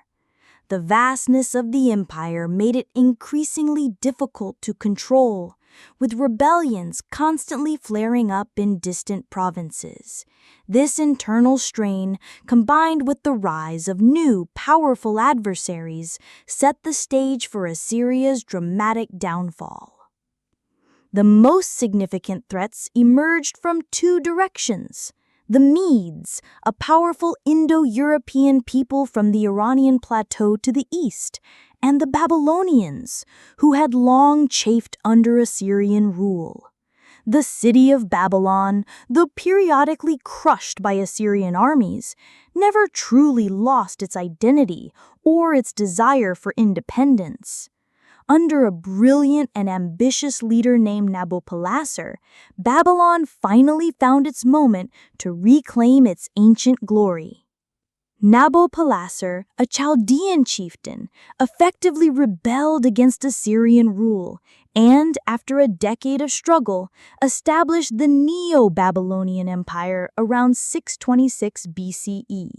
The vastness of the empire made it increasingly difficult to control, with rebellions constantly flaring up in distant provinces. This internal strain, combined with the rise of new, powerful adversaries, set the stage for Assyria's dramatic downfall. The most significant threats emerged from two directions. The Medes, a powerful Indo-European people from the Iranian plateau to the east, and the Babylonians, who had long chafed under Assyrian rule. The city of Babylon, though periodically crushed by Assyrian armies, never truly lost its identity or its desire for independence. Under a brilliant and ambitious leader named Nabopolassar, Babylon finally found its moment to reclaim its ancient glory. Nabopolassar, a Chaldean chieftain, effectively rebelled against Assyrian rule and, after a decade of struggle, established the Neo-Babylonian Empire around 626 BCE.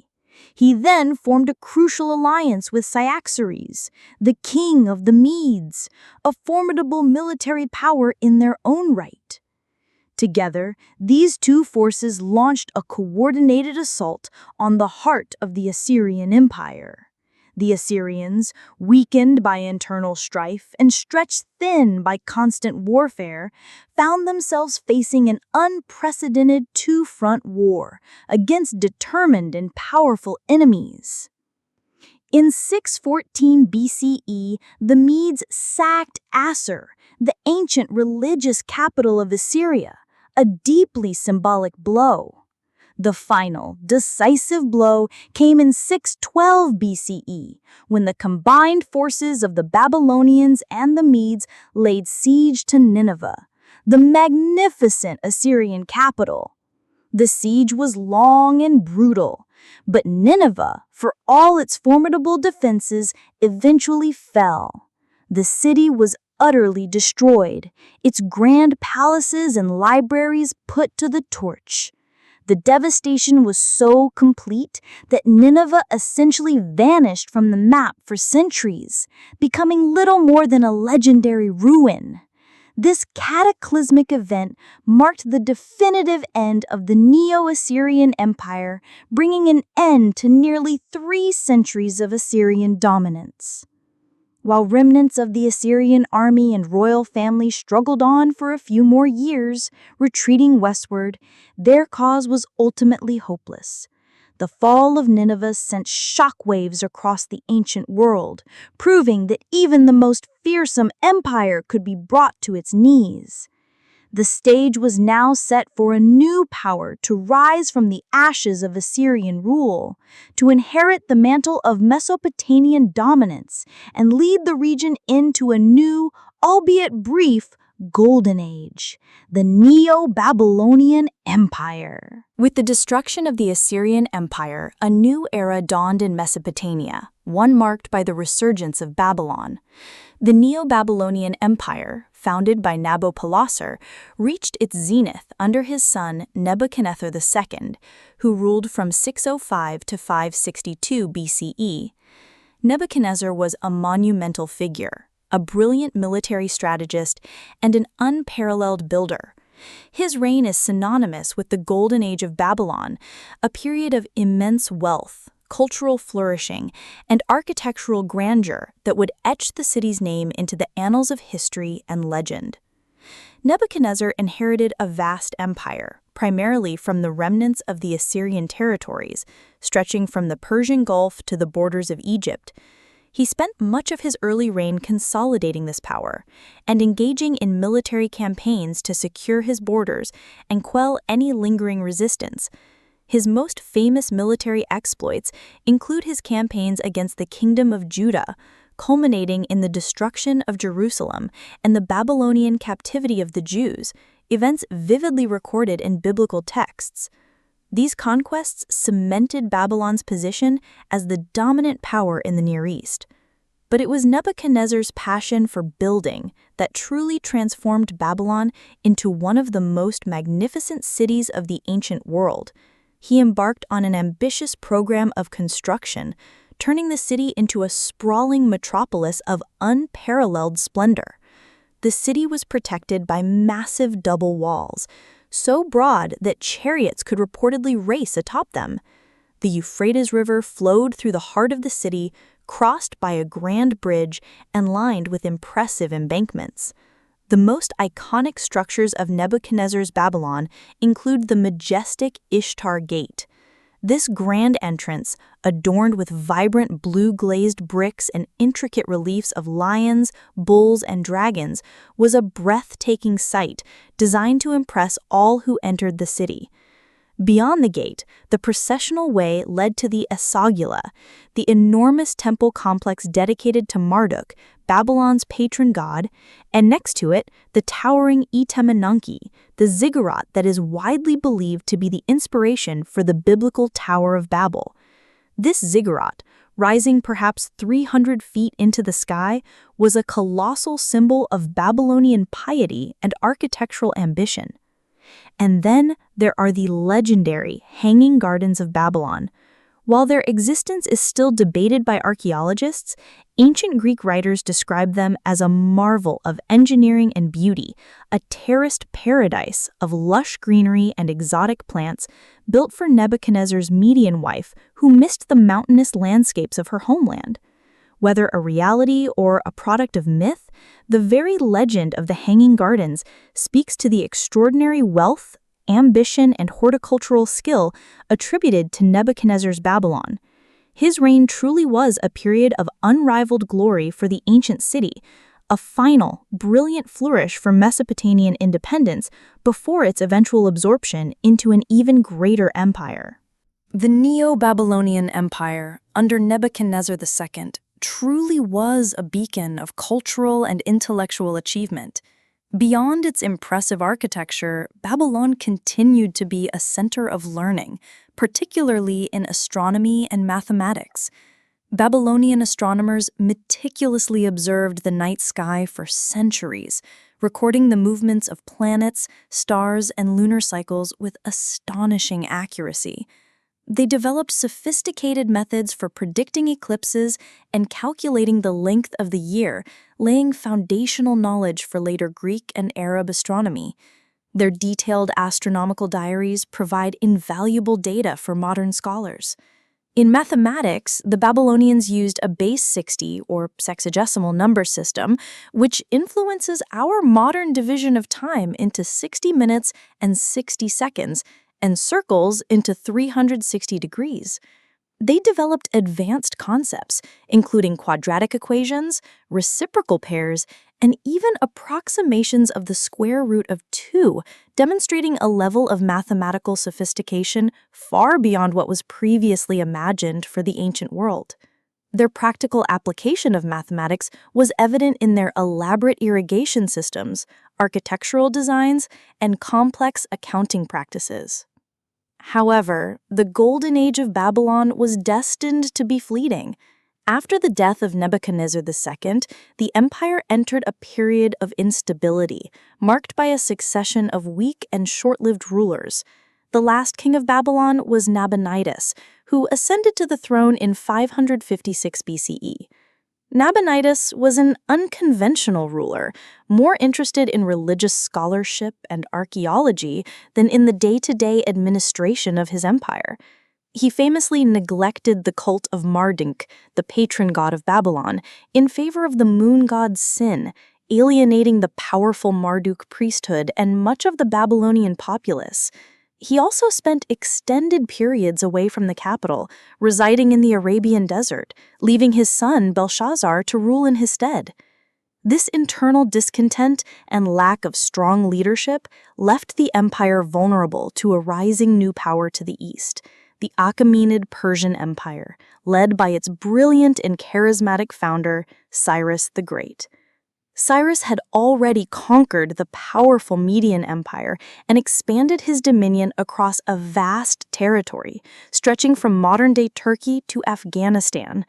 He then formed a crucial alliance with Cyaxares, the king of the Medes, a formidable military power in their own right. Together, these two forces launched a coordinated assault on the heart of the Assyrian Empire. The Assyrians, weakened by internal strife and stretched thin by constant warfare, found themselves facing an unprecedented two-front war against determined and powerful enemies. In 614 BCE, the Medes sacked Assur, the ancient religious capital of Assyria, a deeply symbolic blow. The final, decisive blow came in 612 BCE, when the combined forces of the Babylonians and the Medes laid siege to Nineveh, the magnificent Assyrian capital. The siege was long and brutal, but Nineveh, for all its formidable defenses, eventually fell. The city was utterly destroyed, its grand palaces and libraries put to the torch. The devastation was so complete that Nineveh essentially vanished from the map for centuries, becoming little more than a legendary ruin. This cataclysmic event marked the definitive end of the Neo-Assyrian Empire, bringing an end to nearly 3 centuries of Assyrian dominance. While remnants of the Assyrian army and royal family struggled on for a few more years, retreating westward, their cause was ultimately hopeless. The fall of Nineveh sent shockwaves across the ancient world, proving that even the most fearsome empire could be brought to its knees. The stage was now set for a new power to rise from the ashes of Assyrian rule, to inherit the mantle of Mesopotamian dominance and lead the region into a new, albeit brief, golden age, the Neo-Babylonian Empire. With the destruction of the Assyrian Empire, a new era dawned in Mesopotamia, one marked by the resurgence of Babylon. The Neo-Babylonian Empire, founded by Nabopolassar, reached its zenith under his son Nebuchadnezzar II, who ruled from 605 to 562 BCE. Nebuchadnezzar was a monumental figure, a brilliant military strategist, and an unparalleled builder. His reign is synonymous with the Golden Age of Babylon, a period of immense wealth, cultural flourishing, and architectural grandeur that would etch the city's name into the annals of history and legend. Nebuchadnezzar inherited a vast empire, primarily from the remnants of the Assyrian territories, stretching from the Persian Gulf to the borders of Egypt. He spent much of his early reign consolidating this power and engaging in military campaigns to secure his borders and quell any lingering resistance. His most famous military exploits include his campaigns against the Kingdom of Judah, culminating in the destruction of Jerusalem and the Babylonian captivity of the Jews, events vividly recorded in biblical texts. These conquests cemented Babylon's position as the dominant power in the Near East. But it was Nebuchadnezzar's passion for building that truly transformed Babylon into one of the most magnificent cities of the ancient world. He embarked on an ambitious program of construction, turning the city into a sprawling metropolis of unparalleled splendor. The city was protected by massive double walls, so broad that chariots could reportedly race atop them. The Euphrates River flowed through the heart of the city, crossed by a grand bridge and lined with impressive embankments. The most iconic structures of Nebuchadnezzar's Babylon include the majestic Ishtar Gate. This grand entrance, adorned with vibrant blue-glazed bricks and intricate reliefs of lions, bulls, and dragons, was a breathtaking sight designed to impress all who entered the city. Beyond the gate, the processional way led to the Esagula, the enormous temple complex dedicated to Marduk, Babylon's patron god, and next to it, the towering Etemenanki, the ziggurat that is widely believed to be the inspiration for the biblical Tower of Babel. This ziggurat, rising perhaps 300 feet into the sky, was a colossal symbol of Babylonian piety and architectural ambition. And then there are the legendary Hanging Gardens of Babylon. While their existence is still debated by archaeologists, ancient Greek writers describe them as a marvel of engineering and beauty, a terraced paradise of lush greenery and exotic plants built for Nebuchadnezzar's Median wife who missed the mountainous landscapes of her homeland. Whether a reality or a product of myth, the very legend of the Hanging Gardens speaks to the extraordinary wealth, ambition, and horticultural skill attributed to Nebuchadnezzar's Babylon. His reign truly was a period of unrivaled glory for the ancient city, a final, brilliant flourish for Mesopotamian independence before its eventual absorption into an even greater empire. The Neo-Babylonian Empire, under Nebuchadnezzar II, truly was a beacon of cultural and intellectual achievement. Beyond its impressive architecture, Babylon continued to be a center of learning, particularly in astronomy and mathematics. Babylonian astronomers meticulously observed the night sky for centuries, recording the movements of planets, stars, and lunar cycles with astonishing accuracy. They developed sophisticated methods for predicting eclipses and calculating the length of the year, laying foundational knowledge for later Greek and Arab astronomy. Their detailed astronomical diaries provide invaluable data for modern scholars. In mathematics, the Babylonians used a base 60 or sexagesimal number system, which influences our modern division of time into 60 minutes and 60 seconds, and circles into 360 degrees. They developed advanced concepts, including quadratic equations, reciprocal pairs, and even approximations of the square root of 2, demonstrating a level of mathematical sophistication far beyond what was previously imagined for the ancient world. Their practical application of mathematics was evident in their elaborate irrigation systems, architectural designs, and complex accounting practices. However, the golden age of Babylon was destined to be fleeting. After the death of Nebuchadnezzar II, the empire entered a period of instability, marked by a succession of weak and short-lived rulers. The last king of Babylon was Nabonidus, who ascended to the throne in 556 BCE. Nabonidus was an unconventional ruler, more interested in religious scholarship and archaeology than in the day-to-day administration of his empire. He famously neglected the cult of Marduk, the patron god of Babylon, in favor of the moon god Sin, alienating the powerful Marduk priesthood and much of the Babylonian populace. He also spent extended periods away from the capital, residing in the Arabian desert, leaving his son Belshazzar to rule in his stead. This internal discontent and lack of strong leadership left the empire vulnerable to a rising new power to the east, the Achaemenid Persian Empire, led by its brilliant and charismatic founder, Cyrus the Great. Cyrus had already conquered the powerful Median Empire and expanded his dominion across a vast territory, stretching from modern-day Turkey to Afghanistan.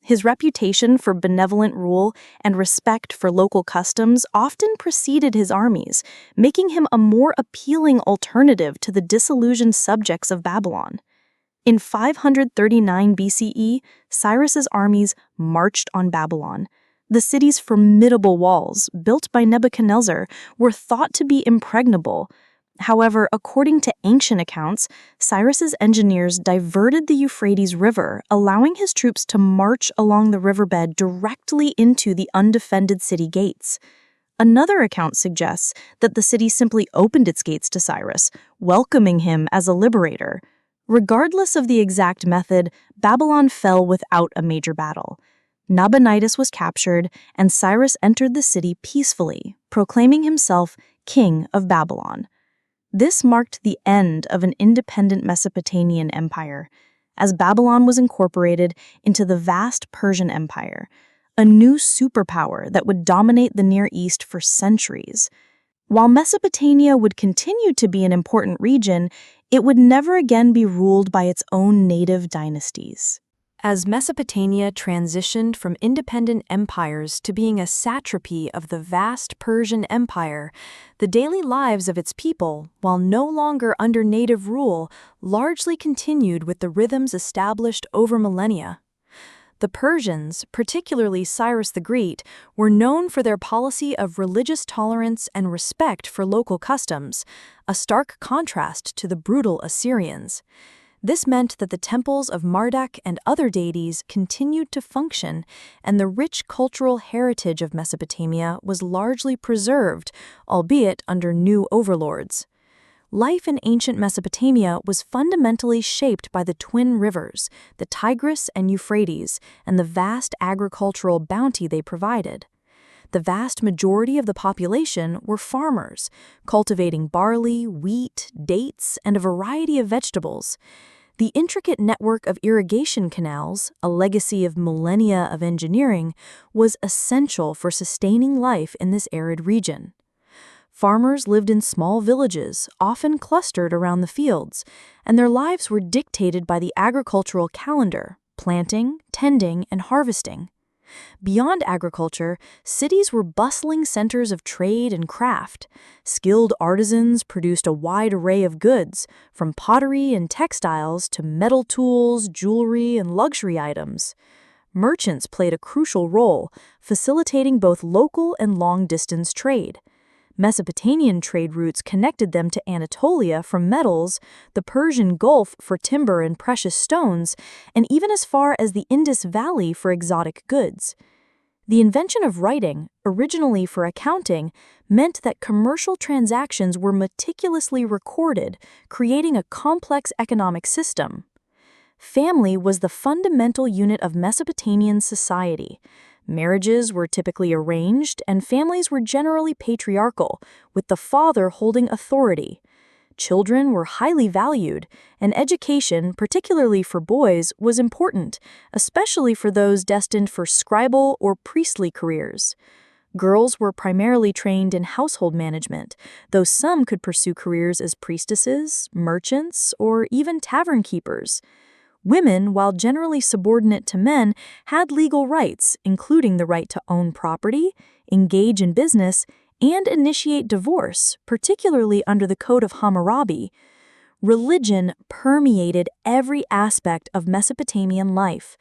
His reputation for benevolent rule and respect for local customs often preceded his armies, making him a more appealing alternative to the disillusioned subjects of Babylon. In 539 BCE, Cyrus's armies marched on Babylon. The city's formidable walls, built by Nebuchadnezzar, were thought to be impregnable. However, according to ancient accounts, Cyrus's engineers diverted the Euphrates River, allowing his troops to march along the riverbed directly into the undefended city gates. Another account suggests that the city simply opened its gates to Cyrus, welcoming him as a liberator. Regardless of the exact method, Babylon fell without a major battle. Nabonidus was captured, and Cyrus entered the city peacefully, proclaiming himself king of Babylon. This marked the end of an independent Mesopotamian empire, as Babylon was incorporated into the vast Persian Empire, a new superpower that would dominate the Near East for centuries. While Mesopotamia would continue to be an important region, it would never again be ruled by its own native dynasties. As Mesopotamia transitioned from independent empires to being a satrapy of the vast Persian Empire, the daily lives of its people, while no longer under native rule, largely continued with the rhythms established over millennia. The Persians, particularly Cyrus the Great, were known for their policy of religious tolerance and respect for local customs, a stark contrast to the brutal Assyrians. This meant that the temples of Marduk and other deities continued to function, and the rich cultural heritage of Mesopotamia was largely preserved, albeit under new overlords. Life in ancient Mesopotamia was fundamentally shaped by the twin rivers, the Tigris and Euphrates, and the vast agricultural bounty they provided. The vast majority of the population were farmers, cultivating barley, wheat, dates, and a variety of vegetables. The intricate network of irrigation canals, a legacy of millennia of engineering, was essential for sustaining life in this arid region. Farmers lived in small villages, often clustered around the fields, and their lives were dictated by the agricultural calendar, planting, tending, and harvesting. Beyond agriculture, cities were bustling centers of trade and craft. Skilled artisans produced a wide array of goods, from pottery and textiles to metal tools, jewelry, and luxury items. Merchants played a crucial role, facilitating both local and long-distance trade. Mesopotamian trade routes connected them to Anatolia for metals, the Persian Gulf for timber and precious stones, and even as far as the Indus Valley for exotic goods. The invention of writing, originally for accounting, meant that commercial transactions were meticulously recorded, creating a complex economic system. Family was the fundamental unit of Mesopotamian society. Marriages were typically arranged, and families were generally patriarchal, with the father holding authority. Children were highly valued, and education, particularly for boys, was important, especially for those destined for scribal or priestly careers. Girls were primarily trained in household management, though some could pursue careers as priestesses, merchants, or even tavern keepers. Women, while generally subordinate to men, had legal rights, including the right to own property, engage in business, and initiate divorce, particularly under the Code of Hammurabi. Religion permeated every aspect of Mesopotamian life.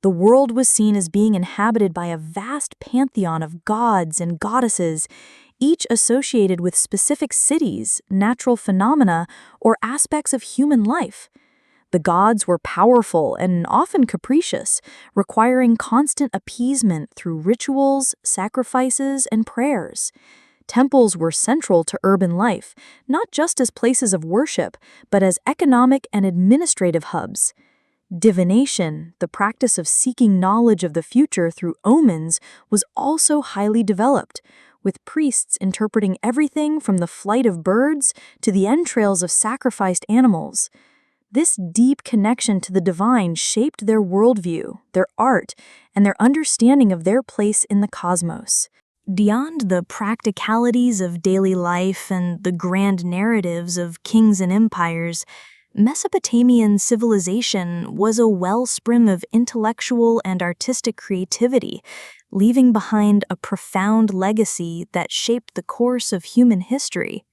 The world was seen as being inhabited by a vast pantheon of gods and goddesses, each associated with specific cities, natural phenomena, or aspects of human life. The gods were powerful and often capricious, requiring constant appeasement through rituals, sacrifices, and prayers. Temples were central to urban life, not just as places of worship, but as economic and administrative hubs. Divination, the practice of seeking knowledge of the future through omens, was also highly developed, with priests interpreting everything from the flight of birds to the entrails of sacrificed animals. This deep connection to the divine shaped their worldview, their art, and their understanding of their place in the cosmos. Beyond the practicalities of daily life and the grand narratives of kings and empires, Mesopotamian civilization was a wellspring of intellectual and artistic creativity, leaving behind a profound legacy that shaped the course of human history.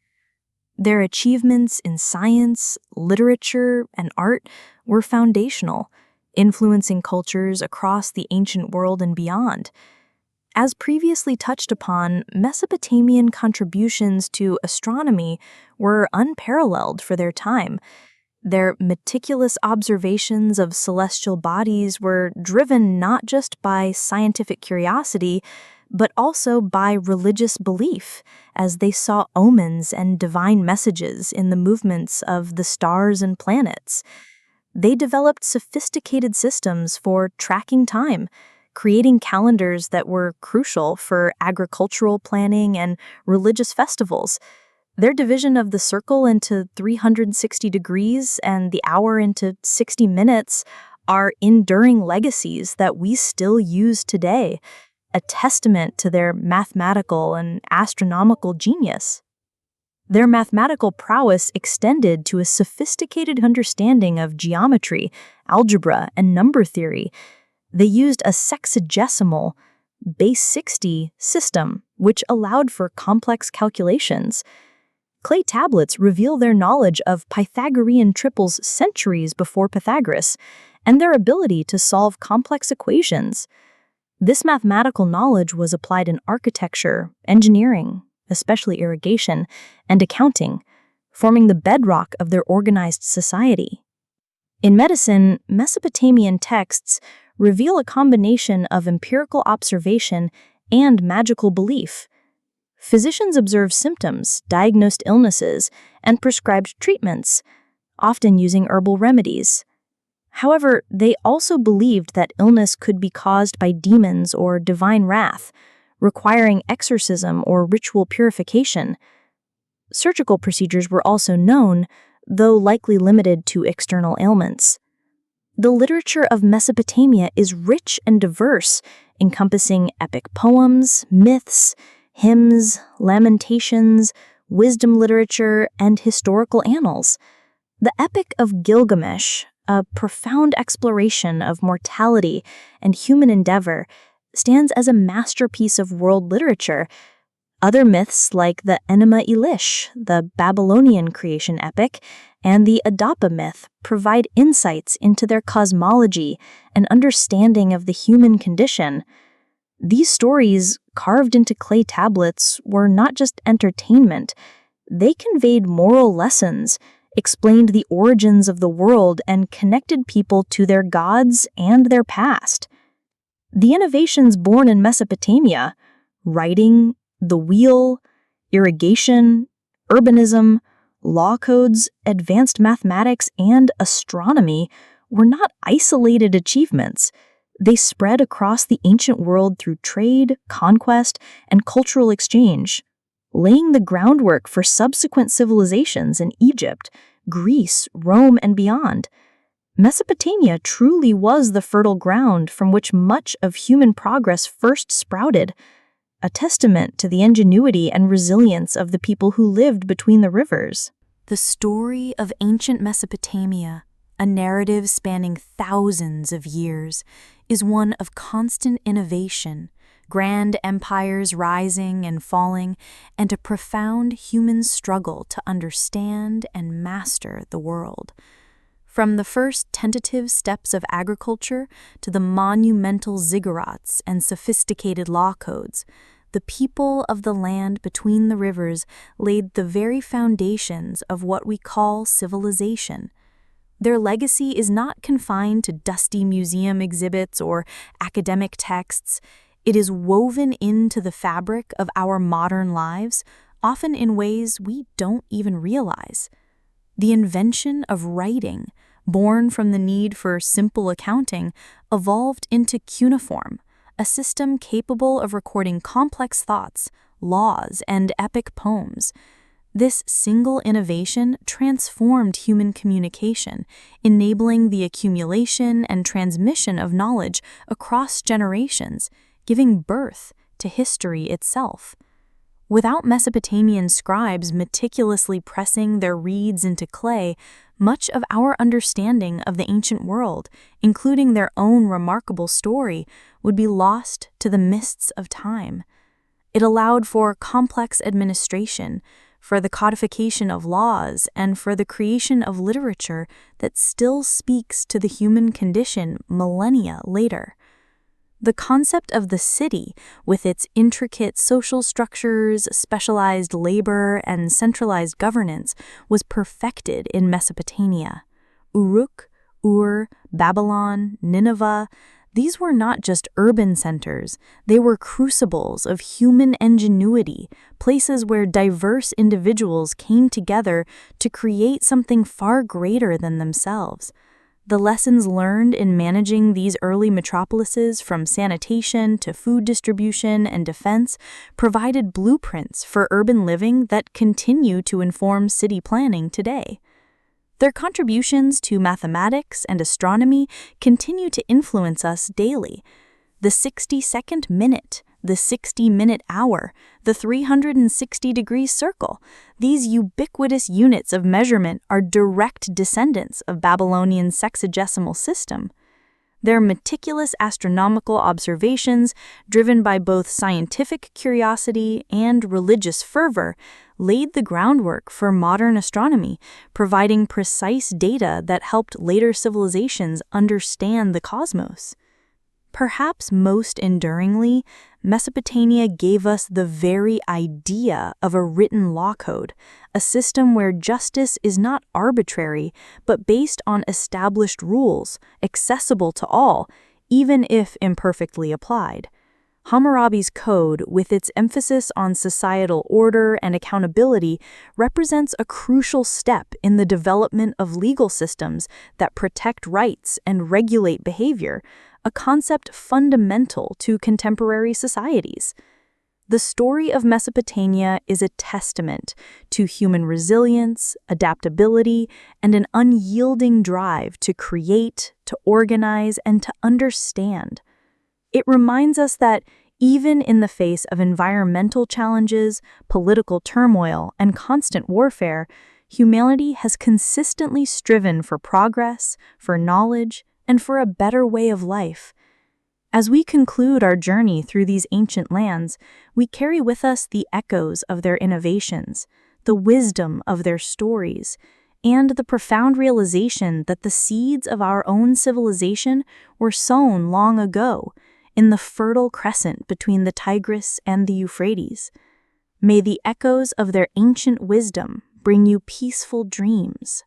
Their achievements in science, literature, and art were foundational, influencing cultures across the ancient world and beyond. As previously touched upon, Mesopotamian contributions to astronomy were unparalleled for their time. Their meticulous observations of celestial bodies were driven not just by scientific curiosity, but also by religious belief, as they saw omens and divine messages in the movements of the stars and planets. They developed sophisticated systems for tracking time, creating calendars that were crucial for agricultural planning and religious festivals. Their division of the circle into 360 degrees and the hour into 60 minutes are enduring legacies that we still use today, a testament to their mathematical and astronomical genius. Their mathematical prowess extended to a sophisticated understanding of geometry, algebra, and number theory. They used a sexagesimal, base 60 system, which allowed for complex calculations. Clay tablets reveal their knowledge of Pythagorean triples centuries before Pythagoras, and their ability to solve complex equations. This mathematical knowledge was applied in architecture, engineering, especially irrigation, and accounting, forming the bedrock of their organized society. In medicine, Mesopotamian texts reveal a combination of empirical observation and magical belief. Physicians observed symptoms, diagnosed illnesses, and prescribed treatments, often using herbal remedies. However, they also believed that illness could be caused by demons or divine wrath, requiring exorcism or ritual purification. Surgical procedures were also known, though likely limited to external ailments. The literature of Mesopotamia is rich and diverse, encompassing epic poems, myths, hymns, lamentations, wisdom literature, and historical annals. The Epic of Gilgamesh, a profound exploration of mortality and human endeavor, stands as a masterpiece of world literature. Other myths like the Enuma Elish, the Babylonian creation epic, and the Adapa myth provide insights into their cosmology and understanding of the human condition. These stories, carved into clay tablets, were not just entertainment. They conveyed moral lessons, explained the origins of the world, and connected people to their gods and their past. The innovations born in Mesopotamia, writing, the wheel, irrigation, urbanism, law codes, advanced mathematics, and astronomy were not isolated achievements. They spread across the ancient world through trade, conquest, and cultural exchange, laying the groundwork for subsequent civilizations in Egypt, Greece, Rome, and beyond. Mesopotamia truly was the fertile ground from which much of human progress first sprouted, a testament to the ingenuity and resilience of the people who lived between the rivers. The story of ancient Mesopotamia, a narrative spanning thousands of years, is one of constant innovation, grand empires rising and falling, and a profound human struggle to understand and master the world. From the first tentative steps of agriculture to the monumental ziggurats and sophisticated law codes, the people of the land between the rivers laid the very foundations of what we call civilization. Their legacy is not confined to dusty museum exhibits or academic texts. It is woven into the fabric of our modern lives, often in ways we don't even realize. The invention of writing, born from the need for simple accounting, evolved into cuneiform, a system capable of recording complex thoughts, laws, and epic poems. This single innovation transformed human communication, enabling the accumulation and transmission of knowledge across generations, giving birth to history itself. Without Mesopotamian scribes meticulously pressing their reeds into clay, much of our understanding of the ancient world, including their own remarkable story, would be lost to the mists of time. It allowed for complex administration, for the codification of laws, and for the creation of literature that still speaks to the human condition millennia later. The concept of the city, with its intricate social structures, specialized labor, and centralized governance, was perfected in Mesopotamia. Uruk, Ur, Babylon, Nineveh, these were not just urban centers, they were crucibles of human ingenuity, places where diverse individuals came together to create something far greater than themselves. The lessons learned in managing these early metropolises, from sanitation to food distribution and defense, provided blueprints for urban living that continue to inform city planning today. Their contributions to mathematics and astronomy continue to influence us daily. The 60-second minute, the 60-minute hour, the 360-degree circle, these ubiquitous units of measurement are direct descendants of Babylonian sexagesimal system. Their meticulous astronomical observations, driven by both scientific curiosity and religious fervor, laid the groundwork for modern astronomy, providing precise data that helped later civilizations understand the cosmos. Perhaps most enduringly, Mesopotamia gave us the very idea of a written law code, a system where justice is not arbitrary, but based on established rules, accessible to all, even if imperfectly applied. Hammurabi's code, with its emphasis on societal order and accountability, represents a crucial step in the development of legal systems that protect rights and regulate behavior, a concept fundamental to contemporary societies. The story of Mesopotamia is a testament to human resilience, adaptability, and an unyielding drive to create, to organize, and to understand. It reminds us that even in the face of environmental challenges, political turmoil, and constant warfare, humanity has consistently striven for progress, for knowledge, and for a better way of life. As we conclude our journey through these ancient lands, we carry with us the echoes of their innovations, the wisdom of their stories, and the profound realization that the seeds of our own civilization were sown long ago, in the fertile crescent between the Tigris and the Euphrates. May the echoes of their ancient wisdom bring you peaceful dreams.